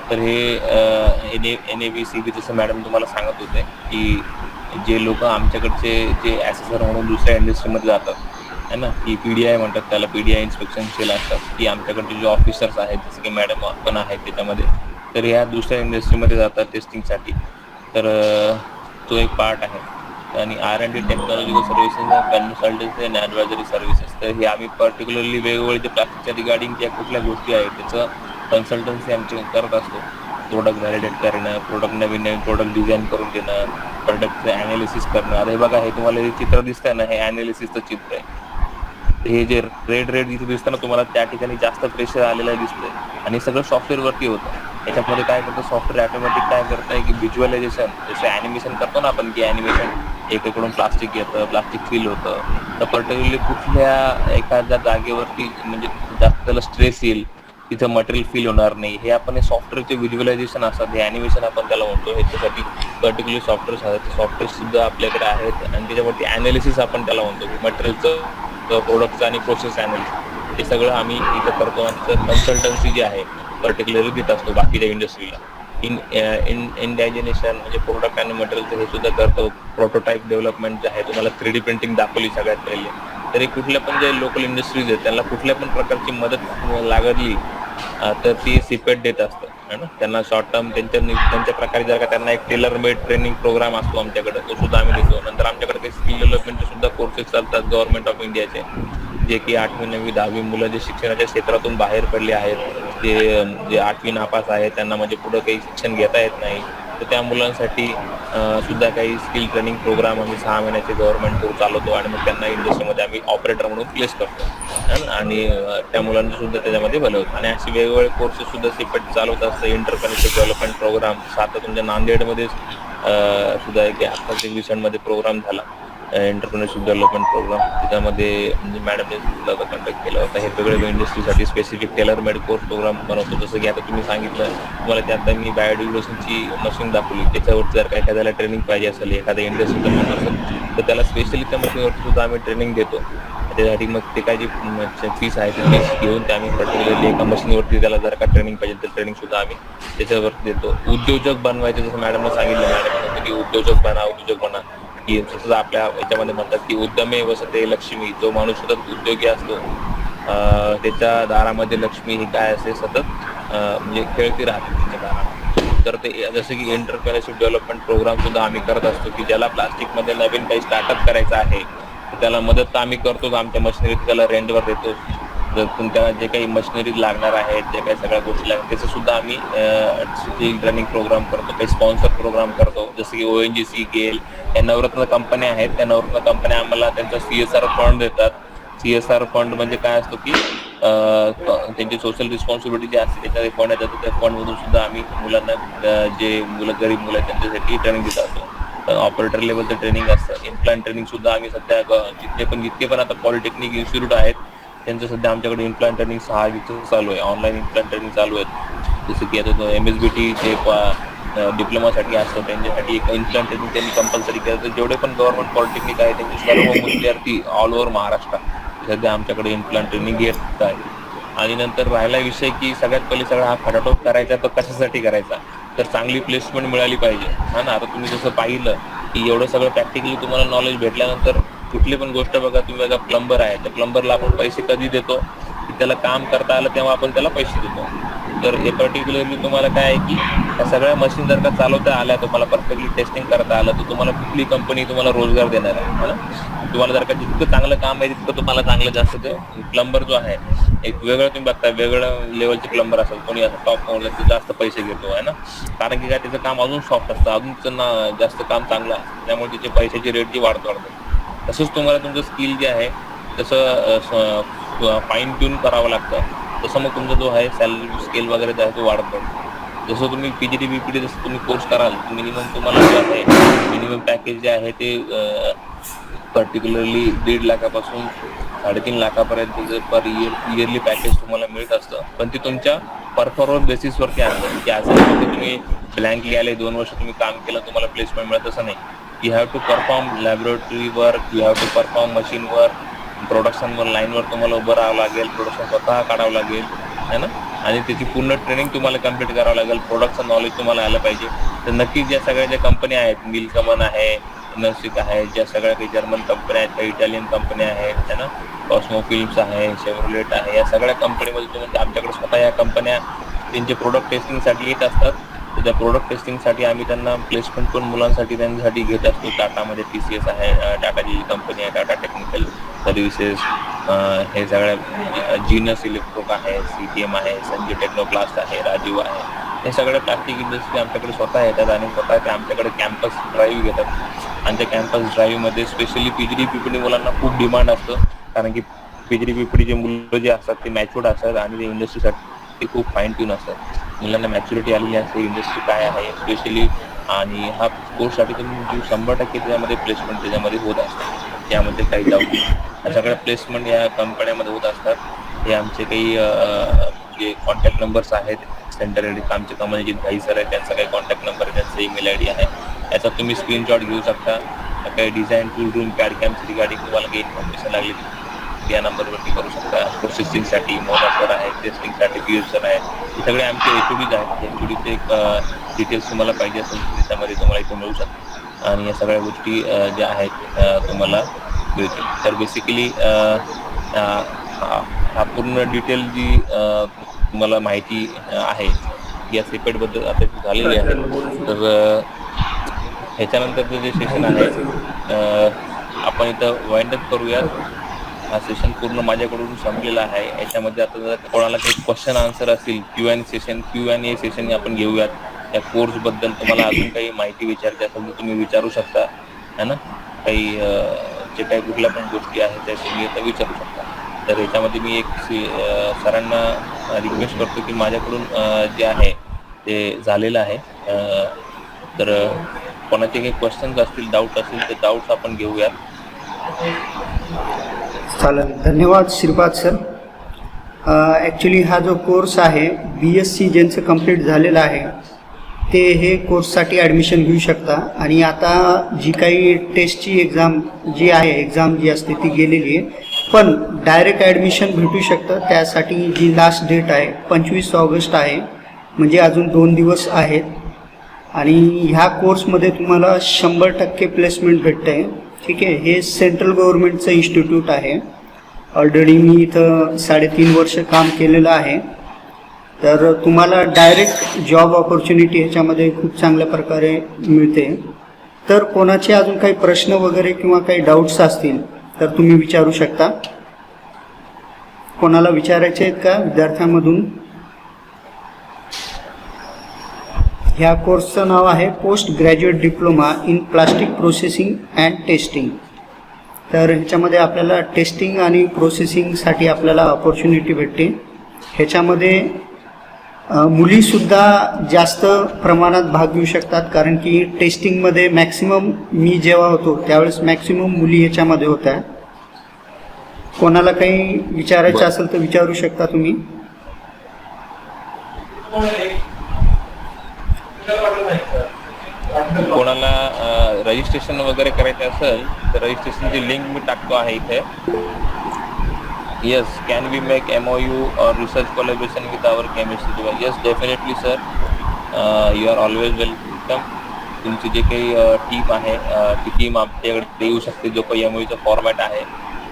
Speaker 2: तर हे NABCB जसं मॅडम तुम्हाला सांगत होते की जे लोक आमच्याकडचे जे ॲसेसर म्हणून दुसऱ्या इंडस्ट्रीमध्ये जातात है ना, की PDI म्हणतात त्याला, PDI इन्स्पेक्शन सेल असतात, की आमच्याकडचे जे ऑफिसर्स आहेत जसं की मॅडम पण आहेत त्याच्यामध्ये, तर ह्या दुसऱ्या इंडस्ट्रीमध्ये जातात टेस्टिंगसाठी. तर तो एक पार्ट आहे. आणि R&D technological services, consultancy and advisory services, तर हे आम्ही पर्टिक्युलरली वेगवेगळे जे प्लास्टिकच्या रिगार्डिंग ज्या कुठल्या गोष्टी आहेत त्याचं कन्सल्टन्सी आमची करत असतो. प्रोडक्ट व्हॅलिडेट करणं, प्रोडक्ट नवीन प्रोडक्ट डिझाईन करून देणं, प्रोडक्टचं ॲनालिसिस करणं. अरे बघा, हे तुम्हाला हे चित्र दिसतंय ना, हे ॲनालिसिसचं चित्र आहे. हे जे रेड इथे दिसतं ना तुम्हाला, त्या ठिकाणी जास्त प्रेशर आलेलं दिसतंय आणि सगळं सॉफ्टवेअरवरती होतं. याच्यामध्ये काय करतं सॉफ्टवेअर ऑटोमॅटिक, काय करतं की व्हिज्युअलायझेशन, जसं ॲनिमेशन करतो ना आपण, की ॲनिमेशन एकीकडून प्लास्टिक येतं, प्लास्टिक फील होतं, तर पर्टिक्युलरली कुठल्या एखाद्या जागेवरती म्हणजे जास्त त्याला स्ट्रेस येईल, तिथं मटेरियल फील होणार नाही, हे आपण हे सॉफ्टवेअरचे व्हिज्युअलायझेशन असतात, हे ॲनिमेशन आपण त्याला म्हणतो. ह्याच्यासाठी पर्टिक्युलर सॉफ्टवेअर्स आहेत, सॉफ्टवेअर सुद्धा आपल्याकडे आहेत आणि त्याच्यावरती ॲनालिसिस आपण त्याला म्हणतो, की मटेरियलचं, प्रोडक्टचं आणि प्रोसेस ॲनालिसिस, हे सगळं आम्ही इथं करतो. आणि कन्सल्टन्सी जी आहे पर्टिक्युलरली देत असतो बाकीच्या इंडस्ट्रीला. इंडायजेनेशन म्हणजे प्रोडक्ट आणि मटेरियलचं हे सुद्धा करतो. प्रोटोटाईप डेव्हलपमेंट जे आहे, तुम्हाला 3D प्रिंटिंग दाखवली सगळ्यात पहिले, तरी कुठल्या पण जे लोकल इंडस्ट्रीज आहेत त्यांना कुठल्या पण प्रकारची मदत लागली तर ती सिपेट देत असतं है ना. त्यांना शॉर्ट टर्म त्यांच्या प्रकारे जर का त्यांना एक टेलर मेड ट्रेनिंग प्रोग्राम असतो आमच्याकडे, तो सुद्धा आम्ही देतो. नंतर आमच्याकडे काही स्किल डेव्हलपमेंटचे सुद्धा कोर्सेस चालतात गव्हर्नमेंट ऑफ इंडियाचे, जे की 8वी 9वी 10वी मुलं जे शिक्षणाच्या क्षेत्रातून बाहेर पडले आहेत, ते जे 8वी नापास आहेत, त्यांना म्हणजे पुढं काही शिक्षण घेता येत नाही, तर त्या मुलांसाठी सुद्धा काही स्किल ट्रेनिंग प्रोग्राम आम्ही 6 महिन्याचे गव्हर्नमेंट थ्रू चालवतो आणि मग त्यांना इंडस्ट्रीमध्ये आम्ही ऑपरेटर म्हणून प्लेस करतो आणि त्या मुलांचं सुद्धा त्याच्यामध्ये भलं होतं. आणि असे वेगवेगळे कोर्सेस सुद्धा सिपेट चालवत असतं. इंटरकनेक्टेड डेव्हलपमेंट प्रोग्राम आता तुमच्या नांदेडमध्ये सुद्धा एक आत्ताच एक रिसेंटमध्ये प्रोग्राम झाला, एंटरप्रेन्योरशिप डेव्हलपमेंट प्रोग्राम, त्याच्यामध्ये म्हणजे मॅडमने सुद्धा कंडक्ट केला होता. हे वेगवेगळ्या इंडस्ट्रीसाठी specific tailor made course programme बनवतो. जसं की आता तुम्ही सांगितलं, तुम्हाला त्यात मी बायोडिग्रेडेशनची मशीन दाखवली, त्याच्यावरती जर का एखाद्याला ट्रेनिंग पाहिजे असेल, एखाद्या इंडस्ट्रीचं म्हणून असेल, तर त्याला स्पेशली त्या मशीनवरती सुद्धा आम्ही ट्रेनिंग देतो. त्याच्यासाठी मग ते काय जी फीस आहे ती फीस घेऊन ते आम्ही पर्टिक्युलरली एका मशीनवरती त्याला जर का ट्रेनिंग पाहिजे तर ट्रेनिंग सुद्धा आम्ही त्याच्यावरती देतो. उद्योजक बनवायचं, जसं मॅडमने सांगितलं, मॅडम की उद्योजक बना, की जसं आपल्या याच्यामध्ये म्हणतात की उद्यमे वसते लक्ष्मी, जो माणूस सतत उद्योगी असतो त्याच्या दारामध्ये लक्ष्मी ही काय असते, सतत म्हणजे खेळती राहते त्याच्या दारामध्ये. तर ते जसं की एंटरप्रेन्योरशिप डेव्हलपमेंट प्रोग्राम सुद्धा आम्ही करत असतो, की ज्याला प्लास्टिकमध्ये नवीन काही स्टार्टअप करायचं आहे तर त्याला मदत तर आम्ही करतोच, आमच्या मशिनरी त्याला रेंटवर देतो. जर त्याला जे काही मशिनरी लागणार आहेत, जे काही सगळ्या गोष्टी लागतात त्याचं सुद्धा आम्ही स्किल ट्रेनिंग प्रोग्राम करतो, काही स्पॉन्सर प्रोग्राम करतो. जसं की ONGC, गेल या नवरत्न कंपन्या आहेत, त्या नवरत्न कंपन्या आम्हाला त्यांचा CSR फंड देतात. CSR फंड म्हणजे काय असतो की त्यांची सोशल रिस्पॉन्सिबिलिटी जी असते त्याच्यामध्ये फंड येतात, त्या फंडमधून सुद्धा आम्ही मुलांना जे गरीब मुलं आहेत त्यांच्यासाठी ट्रेनिंग देत असतो. ऑपरेटर लेवलचं ट्रेनिंग असतं. इम्प्लांट ट्रेनिंग सुद्धा आम्ही सध्या जितके पण आता पॉलिटेक्निक इन्स्टिट्यूट आहेत त्यांचं सध्या आमच्याकडे इम्प्लांट ट्रेनिंग 6 वीकचं चालू आहे. ऑनलाईन इम्प्लांट ट्रेनिंग चालू आहेत. जसं की आता MSBT जे डिप्लोमासाठी असतं त्यांच्यासाठी एक इम्प्लांट ट्रेनिंग त्यांनी कंपल्सरी केलं. तर जेवढे पण गव्हर्नमेंट पॉलिटेक्निक आहे त्यांचे सर्व विद्यार्थी ऑल ओव्हर महाराष्ट्र सध्या आमच्याकडे इम्प्लांट ट्रेनिंग घेत आहे. आणि नंतर राहिला विषय की सगळ्यात पहिले सगळा हा खटाटोप करायचा तर कशासाठी करायचा, तर चांगली प्लेसमेंट मिळाली पाहिजे. हा ना, आता तुम्ही जसं पाहिलं की एवढं सगळं प्रॅक्टिकली तुम्हाला नॉलेज भेटल्यानंतर कुठली पण गोष्ट बघा, तुम्ही बघा प्लंबर आहे, तर प्लंबरला आपण पैसे कधी देतो की त्याला काम करता आलं तेव्हा आपण त्याला पैसे देतो. तर हे पर्टिक्युलरली तुम्हाला काय आहे की त्या सगळ्या मशीन जर का चालवता आल्या, तुम्हाला परफेक्टली टेस्टिंग करता आलं, तर तुम्हाला कुठली कंपनी तुम्हाला रोजगार देणार आहे ना. तुम्हाला जर का जितकं चांगलं काम आहे तितकं तुम्हाला चांगलं जास्त ते प्लंबर जो आहे एक वेगळं तुम्ही बघता, वेगळं लेवलचे प्लंबर असेल कोणी असं टॉप ते जास्त पैसे घेतो आहे ना, कारण की काय त्याचं काम अजून सॉफ्ट असतं, अजून जास्त काम चांगलं असतं, त्यामुळे त्याचे पैशाची रेट जी वाढते. तसंच तुम्हाला तुमचं स्किल जे आहे तसं फाईन ट्यून करावं लागतं. तसं मग तुमचा जो आहे सॅलरी स्केल वगैरे जो आहे तो वाढत पडतो. जसं तुम्ही PGD BPD जसं तुम्ही कोर्स कराल, मिनिमम तुम्हाला जे आहे मिनिमम पॅकेज जे आहे ते पर्टिक्युलरली 1.5 लाखापासून 3.5 लाखापर्यंत पर इयरली पॅकेज तुम्हाला मिळत असतं. पण ते तुमच्या परफॉर्मन्स बेसिसवरती असतं, की असं नाही की तुम्ही ब्लँकली आले 2 वर्ष तुम्ही काम केलं तुम्हाला प्लेसमेंट मिळत, तसं नाही. You have to perform laboratory work, you have to perform machine work, प्रोडक्शनवर लाईनवर तुम्हाला उभं राहावं लागेल, प्रोडक्शन स्वतः काढावं लागेल है ना, आणि त्याची पूर्ण ट्रेनिंग तुम्हाला कम्प्लीट करावं लागेल. प्रोडक्टचं नॉलेज तुम्हाला आलं पाहिजे. तर नक्कीच ज्या सगळ्या ज्या कंपन्या आहेत, नीलकमल आहे, नर्सिक आहे, ज्या सगळ्या काही जर्मन कंपन्या आहेत, काही इटालियन कंपन्या आहेत है ना, कॉस्मो फिल्म्स आहे, शेव्हरलेट आहे, या सगळ्या कंपनीमध्ये तुम्ही आमच्याकडे स्वतः या कंपन्या त्यांचे प्रोडक्ट टेस्टिंगसाठी येत असतात. तर त्या प्रोडक्ट टेस्टिंगसाठी आम्ही त्यांना प्लेसमेंट पण मुलांसाठी त्यांच्यासाठी घेत असतो. टाटामध्ये TCS आहे, टाटा जी कंपनी आहे, टाटा टेक्निकल सर्व्हिसेस, हे सगळ्या जीनस इलेक्ट्रोक आहे, CTM आहे, संजय टेक्नोप्लास्ट आहे, राजीव आहे, हे सगळ्या प्लास्टिक इंडस्ट्री आमच्याकडे स्वतः येतात आणि स्वतः ते आमच्याकडे कॅम्पस ड्राईव्ह घेतात. आणि त्या कॅम्पस ड्राईव्हमध्ये स्पेशली PGD BPD मुलांना खूप डिमांड असतं, कारण की PGD BPD जे मुलं जे असतात ते मॅच्युअर्ड असतात आणि ते इंडस्ट्रीसाठी ते खूप फाईन ट्यून असतात. मुलांना मॅच्युरिटी आलेली असते, इंडस्ट्री काय आहे स्पेशली, आणि हा कोर्ससाठी तुम्ही 100% त्याच्यामध्ये प्लेसमेंट त्याच्यामध्ये होत असतात. त्यामध्ये काही डाऊट या सगळ्या प्लेसमेंट या कंपन्यामध्ये होत असतात. हे आमचे काही जे कॉन्टॅक्ट नंबर्स आहेत सेंटर हेड आमचे कमलजीत भाई सर आहे, त्यांचा काही कॉन्टॅक्ट नंबर आहे, त्यांचा ईमेल ID आहे, याचा तुम्ही स्क्रीनशॉट घेऊ शकता. काही डिझाईन टूल रूम कॅड कॅम्पची रिगार्डिंग तुम्हाला काही इन्फॉर्मेशन लागली या नंबरवरती करू शकता. प्रोसेसिंगसाठी मोडासर आहे, टेस्टिंगसाठी BSR आहे, हे सगळे आमचे HODs आहेत. HODचे एक डिटेल्स तुम्हाला पाहिजे असेल त्याच्यामध्ये तुम्हाला इथे मिळू शकतात आणि या सगळ्या गोष्टी ज्या आहेत तुम्हाला मिळतील. तर बेसिकली हा पूर्ण डिटेल जी तुम्हाला माहिती आहे या सेपेटबद्दल आता झालेली आहे. तर ह्याच्यानंतरचं जे सेशन आहे आपण इथं वाइंड अप करूयात. हा सेशन पूर्ण माझ्याकडून संपलेला आहे. याच्यामध्ये आता जर कोणाला काही क्वेश्चन आन्सर असतील, Q&A सेशन आपण घेऊयात. या कोर्सबद्दल तुम्हाला अजून काही माहिती विचारायची असेल तर तुम्ही विचारू शकता है ना. काही जे काही कुठल्या पण गोष्टी आहेत त्या तुम्ही आता विचारू शकता. तर याच्यामध्ये मी एक सरांना रिक्वेस्ट करतो की माझ्याकडून जे आहे ते झालेलं आहे. तर कोणाचे काही क्वेश्चन्स असतील, डाऊट असतील ते डाऊट्स आपण घेऊयात.
Speaker 1: चालेल, धन्यवाद श्रीपाद सर. ॲक्च्युली हा जो कोर्स आहे BSc ज्यांचं कंप्लीट झालेलं आहे ते हे कोर्ससाठी ॲडमिशन घेऊ शकता. आणि आता जी काही टेस्टची एक्झाम जी असते ती गेलेली आहे, पण डायरेक्ट ॲडमिशन भेटू शकतं. त्यासाठी जी लास्ट डेट आहे 25 ऑगस्ट आहे, म्हणजे अजून 2 दिवस आहेत. आणि ह्या कोर्समध्ये तुम्हाला 100% प्लेसमेंट भेटतं आहे. ठीक आहे, हे सेंट्रल गव्हर्नमेंटचं इन्स्टिट्यूट आहे. ऑलरेडी मी इथं 3.5 वर्ष काम केलेलं आहे. तर तुम्हाला डायरेक्ट जॉब ऑपॉर्च्युनिटी ह्याच्यामध्ये खूप चांगल्या प्रकारे मिळते. तर कोणाचे अजून काही प्रश्न वगैरे किंवा काही डाऊट्स असतील तर तुम्ही विचारू शकता. कोणाला विचारायचे आहेत का विद्यार्थ्यांमधून? ह्या कोर्सचं नाव आहे post graduate diploma in plastic processing and testing. तर ह्याच्यामध्ये आपल्याला टेस्टिंग आणि प्रोसेसिंगसाठी आपल्याला ऑपॉर्च्युनिटी भेटते. ह्याच्यामध्ये मुलीसुद्धा जास्त प्रमाणात भाग घेऊ शकतात, कारण की टेस्टिंगमध्ये मॅक्सिमम मी जेव्हा होतो त्यावेळेस मॅक्सिमम मुली ह्याच्यामध्ये होत्या. कोणाला काही विचारायचं असेल तर विचारू शकता तुम्ही.
Speaker 2: कोणाला रजिस्ट्रेशन वगैरे करायचं असेल तर रजिस्ट्रेशनची लिंक मी टाकतो आहे इथे. Yes, can we make MOU or research collaboration with our chemistry department? Yes, definitely sir. You are always welcome. तुमची जे काही टीम आहे ती टीम आपल्याकडे येऊ शकते. जो काही MOUचा फॉर्मॅट आहे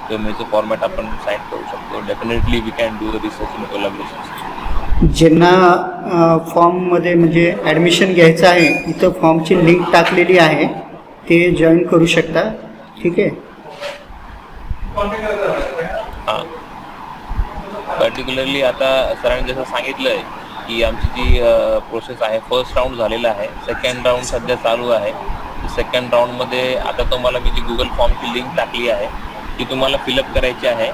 Speaker 2: तो MOUचा फॉर्मॅट आपण साईन करू शकतो. Definitely we can do the research in collaboration.
Speaker 1: ज्यांना फॉर्ममध्ये म्हणजे ॲडमिशन घ्यायचं आहे इथं फॉर्मची लिंक टाकलेली आहे, ते जॉईन करू शकता. ठीक आहे.
Speaker 2: हां, पर्टिक्युलरली आता सरांनी जसं सांगितलंय की आमची जी प्रोसेस आहे, फर्स्ट राऊंड झालेला आहे, सेकंड राऊंड सध्या चालू आहे. सेकंड राऊंडमध्ये आता तुम्हाला मी जी गुगल फॉर्मची लिंक टाकली आहे ती तुम्हाला फिलअप करायची आहे.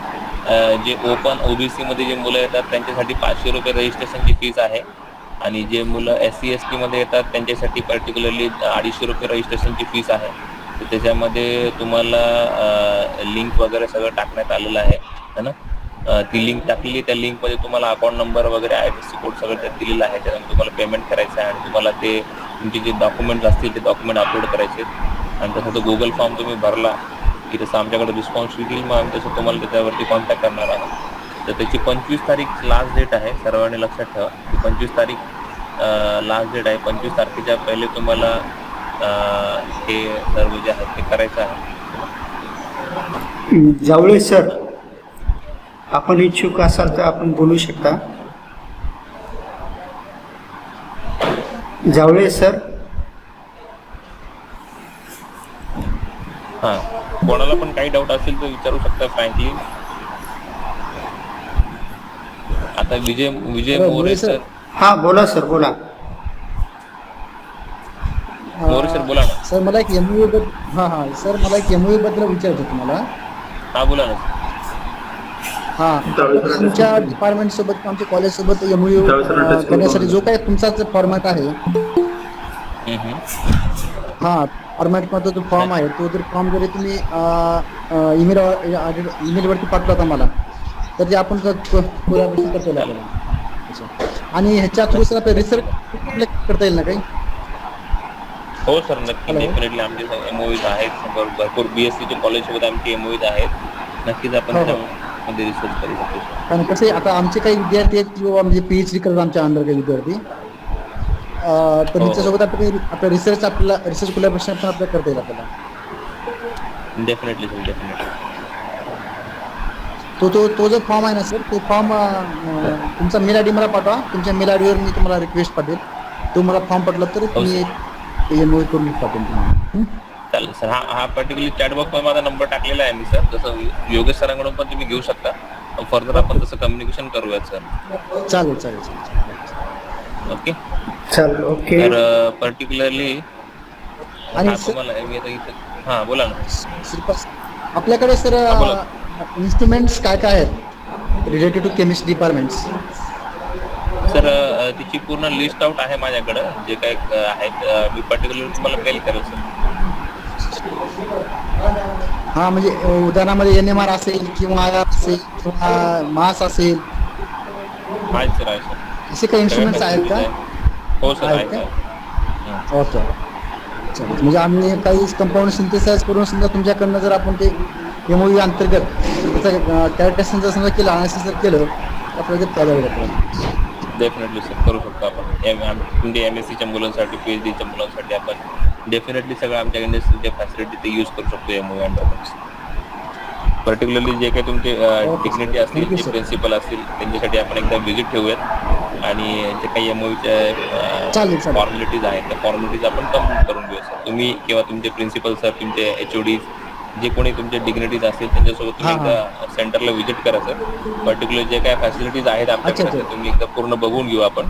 Speaker 2: जे ओपन OBC मध्ये जे मुलं येतात त्यांच्यासाठी 500 रुपये रजिस्ट्रेशनची फीस आहे, आणि जे मुलं SC ST मध्ये येतात त्यांच्यासाठी पर्टिक्युलरली 250 रुपये रजिस्ट्रेशनची फीस आहे. तर त्याच्यामध्ये तुम्हाला लिंक वगैरे सगळं टाकण्यात आलेलं आहे ना. ती लिंक टाकलेली, त्या लिंकमध्ये तुम्हाला अकाउंट नंबर वगैरे IFSC कोड सगळं त्यात दिलेलं आहे. त्यानंतर तुम्हाला पेमेंट करायचं आहे आणि तुम्हाला ते तुमचे जे डॉक्युमेंट्स असतील ते डॉक्युमेंट अपलोड करायचे आहेत. आणि तसं तो गुगल फॉर्म तुम्ही भरला की तसं आमच्याकडे रिस्पॉन्स येईल, मग आम्ही तसं तुम्हाला त्याच्यावरती कॉन्टॅक्ट करणार आहोत. तर त्याची 25 तारीख लास्ट डेट आहे. सर्वांनी लक्षात ठेवा की 25 तारीख लास्ट डेट आहे. 25 तारखेच्या पहिले तुम्हाला हे सर्व जे आहे ते करायचं आहे.
Speaker 1: जावळे सर, आपण इच्छुक असाल तर आपण बोलू शकता. जावळे सर.
Speaker 2: हां, कोणाला पण काही डाऊट असेल तर विचारू शकता फ्रँकली. आता विजय मोरे सर.
Speaker 1: हां, बोला सर, बोला.
Speaker 2: मोरे सर बोला ना.
Speaker 4: सर मला एक MOU सर मला एक MOU बद्दल विचारायचं तुम्हाला.
Speaker 2: हां, बोला ना.
Speaker 4: तुमच्या डिपार्टमेंट सोबत आमच्या कॉलेज सोबत MOU करण्यासाठी जो काही तुमचा फॉर्मॅट आहे, फॉर्मॅटमध्ये जो फॉर्म आहे तो जर फॉर्म जरी तुम्ही ईमेलवरती पाठवला मला तर ते आपण कोलॅबोरेशन करता येईल आपल्याला. आणि ह्याच्या थ्रू सर आपल्याला रिसर्च करता येईल ना काही?
Speaker 2: हो सर, नक्की. डेफिनेटली आमचे MOUs आहेत भरपूर. BSc चे कॉलेजसोबत आमचे MOUs आहेत. नक्कीच आपण त्यामध्ये रिसर्च करू शकतो.
Speaker 4: कारण कसं आता आमचे काही विद्यार्थी आहेत किंवा म्हणजे PhD करतात आमच्या अंडर काही विद्यार्थी, तर त्याच्यासोबत आपलं रिसर्च कोलॅबोरेशन पण आपल्याला करता येईल आपल्याला.
Speaker 2: Definitely sir, definitely.
Speaker 4: तो जो फॉर्म आहे ना सर, तो फॉर्म तुमचा मेल ID मला पाठवा. तुमच्या मेल ID वर मी तुम्हाला रिक्वेस्ट पाठवेल. तो मला फॉर्म पाठवला तर मी MOU करून पाठवेल तुम्हाला.
Speaker 2: चालेल सर. हा पर्टिक्युलर चॅटबॉक्समध्ये माझा नंबर टाकलेला आहे मी सर. जसं योगेश सरांकडून पण तुम्ही घेऊ शकता. फर्दर आपण तसं कम्युनिकेशन करूयात सर.
Speaker 4: चालेल.
Speaker 2: ओके,
Speaker 1: चालेल. ओके.
Speaker 2: तर पर्टिक्युलरली
Speaker 4: आणि
Speaker 2: हां, बोला ना.
Speaker 4: आपल्याकडे सर इन्स्ट्रुमेंट्स काय आहेत related to chemistry departments?
Speaker 2: Sir तिची पूर्ण लिस्ट आउट आहे माझ्याकडं, जे काय आहेत. मी पर्टिक्युलर तुम्हाला मेल करेल सर.
Speaker 4: म्हणजे उदाहरणामध्ये NMR असेल किंवा IR असेल किंवा मास असेल,
Speaker 2: आहे सर, आहे सर.
Speaker 4: असे काही इन्स्ट्रुमेंट्स आहेत का?
Speaker 2: हो सर, आहे सर.
Speaker 4: ओके. म्हणजे आम्ही काही कंपाऊंड सिंथेसाइज करून समजा तुमच्याकडनं जर आपण ते MOU अंतर्गत त्याचं कॅरेक्टरेशन जर समजा केलं, अनालिसिस जर केलं तर आपल्याला ते फायदा होईल आपल्याला.
Speaker 2: डेफिनेटली सर, करू शकतो आपण. तुमच्या MSCच्या मुलांसाठी, PhDच्या मुलांसाठी आपण डेफिनेटली सगळं आमच्या इंडस्ट्रीच्या फॅसिलिटी ते यूज करू शकतो MOU अंडर. पर्टिक्युलरली जे काही तुमचे डिग्निटी असतील,
Speaker 4: Thank you,
Speaker 2: जे
Speaker 4: sir.
Speaker 2: प्रिन्सिपल असतील, त्यांच्यासाठी आपण एकदा व्हिजिट ठेवूयात आणि जे काही MOUच्या
Speaker 4: चालेल चालेल.
Speaker 2: फॉर्मॅलिटीज आहेत त्या फॉर्मॅलिटीज आपण कम्प्लीट करून घेऊया सर. तुम्ही किंवा तुमचे प्रिन्सिपल सर, तुमचे HODs, जे कोणी तुमचे डिग्निटीज असतील त्यांच्यासोबत तुम्ही
Speaker 4: हां, हां.
Speaker 2: एकदा सेंटरला व्हिजिट करा सर. पर्टिक्युलर जे काय फॅसिलिटीज आहेत
Speaker 4: अच्छा,
Speaker 2: आपल्याकडे
Speaker 4: अच्छा.
Speaker 2: तुम्ही एकदा पूर्ण बघून घेऊ आपण.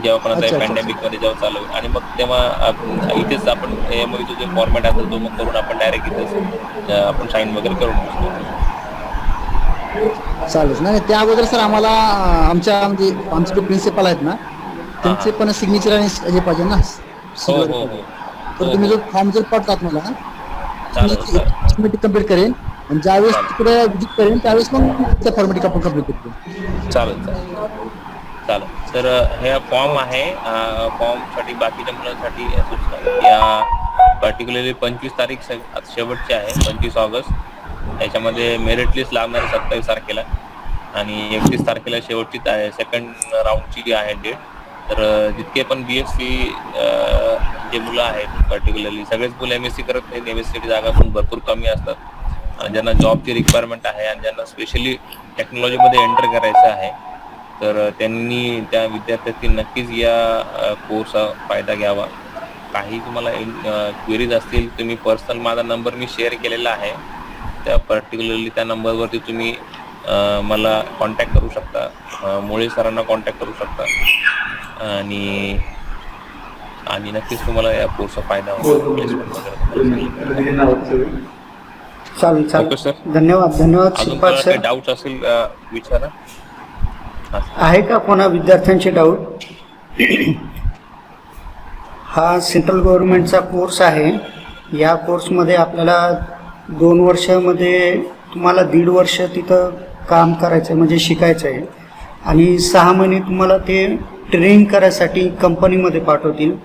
Speaker 2: जेव्हा पण आता
Speaker 4: अच्छा, अच्छा.
Speaker 2: पॅन्डेमिक मध्ये जेव्हा चालू होईल आणि मग तेव्हा इथेच आपण MOU जो फॉर्मॅट असेल तो मग करून आपण डायरेक्ट इथेच आपण साईन वगैरे करून घेऊ.
Speaker 4: चालेल. नाही त्या अगोदर सर आम्हाला आमच्या म्हणजे आमचे जे प्रिन्सिपल आहेत ना त्यांचे पण सिग्नेचर आणि हे पाहिजे ना
Speaker 2: हो
Speaker 4: seal
Speaker 2: हो
Speaker 4: पाहिजे.
Speaker 2: हो
Speaker 4: तर
Speaker 2: हो
Speaker 4: तुम्ही
Speaker 2: हो
Speaker 4: जो फॉर्म जर पाठवतात मला
Speaker 2: चालेल सर.
Speaker 4: फॉर्मॅलिटी कम्प्लीट करेन आणि ज्यावेळेस
Speaker 2: चालेल.
Speaker 4: तिकडे व्हिजिट करेन त्यावेळेस मग त्या फॉर्मॅलिटी आपण कम्प्लीट करतो.
Speaker 2: चालेल चालेल. तर हे फॉर्म आहे. फॉर्म साठी बाकीच्या मुलांसाठी सूचना आहे. या पर्टिक्युलरली 25 तारीख शेवटची आहे, 25 ऑगस्ट. याच्यामध्ये मेरिट लिस्ट लागणार आहे 27 तारखेला आणि 31 तारखेला शेवटची सेकंड राऊंडची आहे डेट. तर जितके पण BSc जे मुलं आहेत, पर्टिक्युलरली सगळेच मुलं MSc करत नाहीत. MSc जागा पण भरपूर कमी असतात आणि ज्यांना जॉबची रिक्वायरमेंट आहे आणि ज्यांना स्पेशली टेक्नॉलॉजीमध्ये एंटर करायचं आहे तर त्यांनी त्या विद्यार्थ्यांनी नक्कीच या कोर्सचा फायदा घ्यावा. काही तुम्हाला क्वेरीज असतील तुम्ही पर्सनल माझा नंबर मी शेअर केलेला आहे, त्या पर्टिक्युलरली त्या नंबरवरती तुम्ही मला कॉन्टॅक्ट करू शकता, मुळे सरांना कॉन्टॅक्ट करू शकता आणि नक्कीच तुम्हाला या कोर्सचा फायदा होईल. प्लेसमेंट वगैरे
Speaker 1: चालेल
Speaker 2: ओके
Speaker 1: चालेल.
Speaker 2: सर.
Speaker 1: धन्यवाद धन्यवाद
Speaker 2: अजून
Speaker 1: श्रीपाद
Speaker 2: काही
Speaker 1: सर.
Speaker 2: डाऊट्स असेल विचारा.
Speaker 1: आहे का कोणा विद्यार्थ्यांचे डाऊट? हा सेंट्रल गव्हर्नमेंटचा कोर्स आहे. या कोर्समध्ये आपल्याला 2 वर्षामध्ये तुम्हाला 1.5 वर्ष तिथं काम करायचं आहे म्हणजे शिकायचं आहे आणि 6 महिने तुम्हाला ते ट्रेनिंग करायसाठी कंपनीमध्ये पाठवतील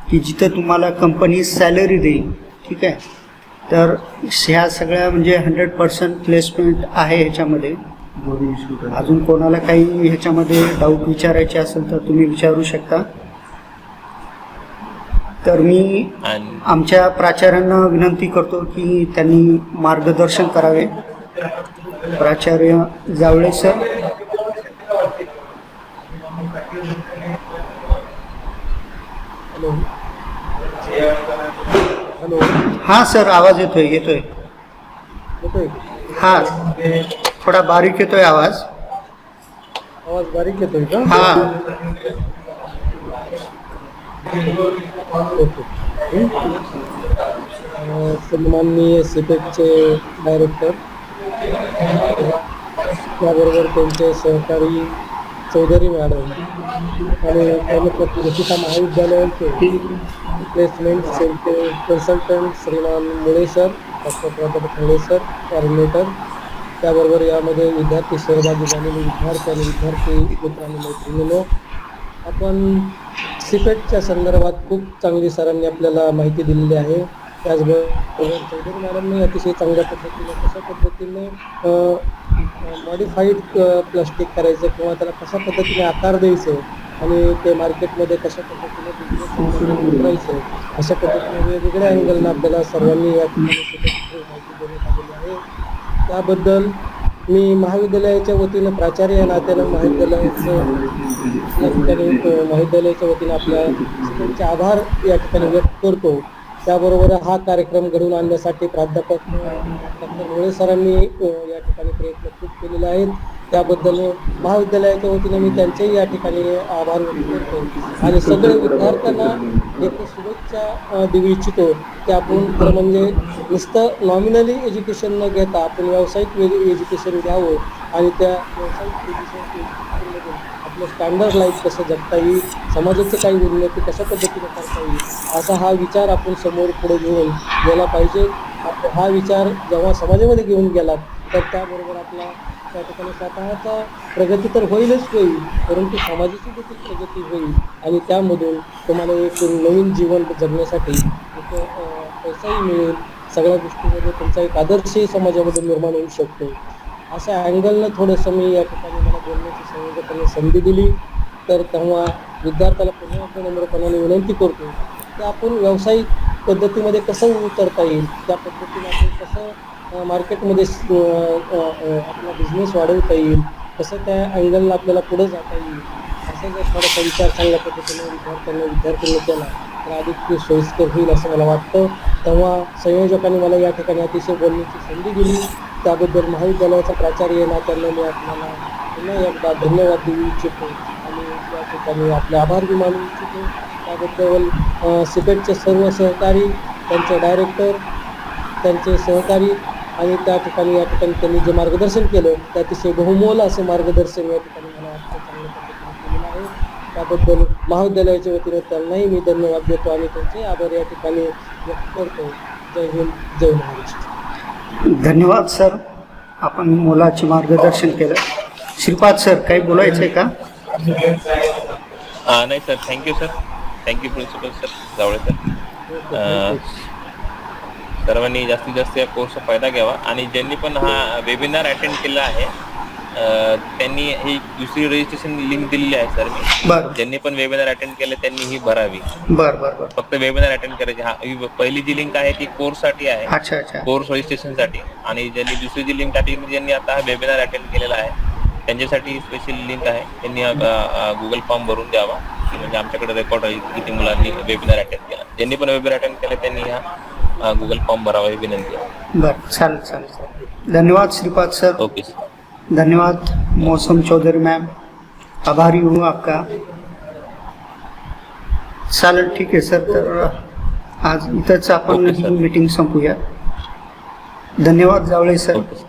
Speaker 1: की जिथं तुम्हाला कंपनी सॅलरी देईल. ठीक आहे. तर ह्या सगळ्या म्हणजे 100% प्लेसमेंट आहे ह्याच्यामध्ये. अजून कोणाला काही ह्याच्यामध्ये डाऊट विचारायचे असेल तर तुम्ही विचारू शकता. तर मी आमच्या प्राचार्यांना विनंती करतो की त्यांनी मार्गदर्शन करावे. प्राचार्य जावळे सर.
Speaker 4: हॅलो.
Speaker 1: हां सर, आवाज येतोय
Speaker 4: येतोय.
Speaker 1: हां, थोडा बारीक येतोय आवाज.
Speaker 4: आवाज बारीक येतोय का?
Speaker 1: हां.
Speaker 5: सन्माननीय सिपेकचे डायरेक्टर, त्याबरोबर त्यांचे सहकारी चौधरी मॅडम आणि रचिता महाविद्यालयाचे प्लेसमेंट सेलचे कन्सल्टंट श्रीमान मुळे सर, डॉक्टर प्राध्यापक मुळे सर, कॉर्डिनेटर, त्याबरोबर यामध्ये विद्यार्थी सहभागी झालेले विद्यार्थी आणि विद्यार्थी मित्रांनी मैत्रिणींनो, आपण सिपेटच्या संदर्भात खूप चांगली सरांनी आपल्याला माहिती दिलेली आहे. त्याचबरोबर चौधरी मॅडमने अतिशय चांगल्या पद्धतीने कशा पद्धतीने मॉडिफाईड प्लास्टिक करायचं किंवा त्याला कशा पद्धतीने आकार द्यायचं आणि ते मार्केटमध्ये कशा पद्धतीने बिझनेस करायचं अशा पद्धतीने वेगवेगळ्या अँगलनं आपल्याला सर्वांनी या ठिकाणी माहिती देण्यात आलेली आहे. त्याबद्दल मी महाविद्यालयाच्या वतीनं प्राचार्य या नात्यानं या ठिकाणी महाविद्यालयाच्या वतीनं आपल्या सगळ्यांचे आभार या ठिकाणी व्यक्त करतो. त्याबरोबर हा कार्यक्रम घडवून आणण्यासाठी प्राध्यापक डॉक्टर मुळे सरांनी या ठिकाणी प्रयत्न खूप केलेले आहेत. त्याबद्दल महाविद्यालयाच्या वतीनं मी त्यांचेही या ठिकाणी आभार व्यक्त करतो आणि सगळ्या विद्यार्थ्यांना एक शुभेच्छा देऊ इच्छितो की आपण खरं म्हणजे नुसतं नॉमिनली एज्युकेशन न घेता आपण व्यावसायिक एज्युकेशन घ्यावं आणि त्या व्यावसायिक एज्युकेशनमधून आपलं स्टँडर्ड लाईफ कसं जगता येईल, समाजाचं काही उन्नती कशा पद्धतीने करता येईल असा हा विचार आपण समोर पुढे घेऊन गेला पाहिजे. हा विचार जेव्हा समाजामध्ये घेऊन गेलात तर त्याबरोबर आपला त्या ठिकाणी स्वतःचा प्रगती तर होईलच होईल, परंतु समाजाची देखील प्रगती होईल आणि त्यामधून तुम्हाला एक नवीन जीवन जगण्यासाठी एक पैसाही मिळेल. सगळ्या गोष्टीमध्ये तुमचा एक आदर्शही समाजामध्ये निर्माण होऊ शकतो. अशा अँगलनं थोडंसं मी या ठिकाणी मला बोलण्याची संयोजकांनी संधी दिली. तर तेव्हा विद्यार्थ्याला पुन्हा एकदा नम्रपणाने विनंती करतो की आपण व्यावसायिक पद्धतीमध्ये कसं उतरता येईल, त्या पद्धतीने आपण कसं मार्केटमध्ये आपला बिझनेस वाढवता येईल, कसं त्या अँगलला आपल्याला पुढे जाता येईल, असं जर थोडासा विचार चांगल्या पद्धतीने विद्यार्थ्यांनी केला तर अधिक सोयीस्कर होईल असं मला वाटतं. तेव्हा संयोजकांनी मला या ठिकाणी अतिशय बोलण्याची संधी दिली, त्याबद्दल महाविद्यालयाचा प्राचार्य नात्याने मी आपल्याला पुन्हा एकदा धन्यवाद देऊ इच्छितो आणि या ठिकाणी आपले आभार बी मानू इच्छितो. त्याबद्दल सिपेटचे सर्व सहकारी, त्यांचे डायरेक्टर, त्यांचे सहकारी आणि त्या ठिकाणी या ठिकाणी त्यांनी जे मार्गदर्शन केलं ते अतिशय बहुमोल असं मार्गदर्शन या ठिकाणी मला वाटतं चांगल्या पद्धतीने केलेलं आहे. त्याबद्दल महाविद्यालयाच्या वतीने त्यांनाही मी धन्यवाद देतो आणि त्यांचे आभार या ठिकाणी व्यक्त करतो. जय हिंद, जय महाराष्ट्र.
Speaker 1: धन्यवाद सर, आपण मोलाचे मार्गदर्शन केलं. श्रीपाद सर, काही बोलायचं आहे का?
Speaker 2: नाही sir, thank you sir, thank you principal sir, Jawale sir. सर्वांनी जास्तीत जास्त या कोर्सचा फायदा घ्यावा आणि ज्यांनी पण हा वेबिनार अटेंड केला आहे त्यांनी ही दुसरी रजिस्ट्रेशन लिंक दिलेली आहे सर मी.
Speaker 1: बरं
Speaker 2: ज्यांनी पण वेबिनार अटेंड केले त्यांनी ही भरावी.
Speaker 1: बरं बरं बरं.
Speaker 2: फक्त वेबिनार अटेंड करायची. हा ही पहिली जी लिंक आहे ती कोर्स साठी आहे,
Speaker 1: अच्छा अच्छा.
Speaker 2: कोर्स रजिस्ट्रेशन साठी. आणि ज्यांनी दुसरी जी लिंक टाकली ज्यांनी आता हा वेबिनार अटेंड केलेला आहे त्यांच्यासाठी स्पेशल लिंक आहे. त्यांनी गुगल फॉर्म भरून द्यावा म्हणजे आमच्याकडे रेकॉर्ड राहील किती मुलांनी वेबिनार अटेंड केला. ज्यांनी पण वेबिनार अटेंड केला त्यांनी हा गुगल फॉर्म भरावा ही विनंती आहे.
Speaker 1: बरं, चालेल चालेल. धन्यवाद श्रीपाद सर.
Speaker 2: Okay sir.
Speaker 1: धन्यवाद मौसम चौधरी मैम, आभारी हूँ आपका. चालेल, ठीक आहे सर. तर आज इथंच आपण
Speaker 2: ओके, सर.
Speaker 1: ही मीटिंग संपूया. धन्यवाद जावळे सर.
Speaker 2: Okay sir.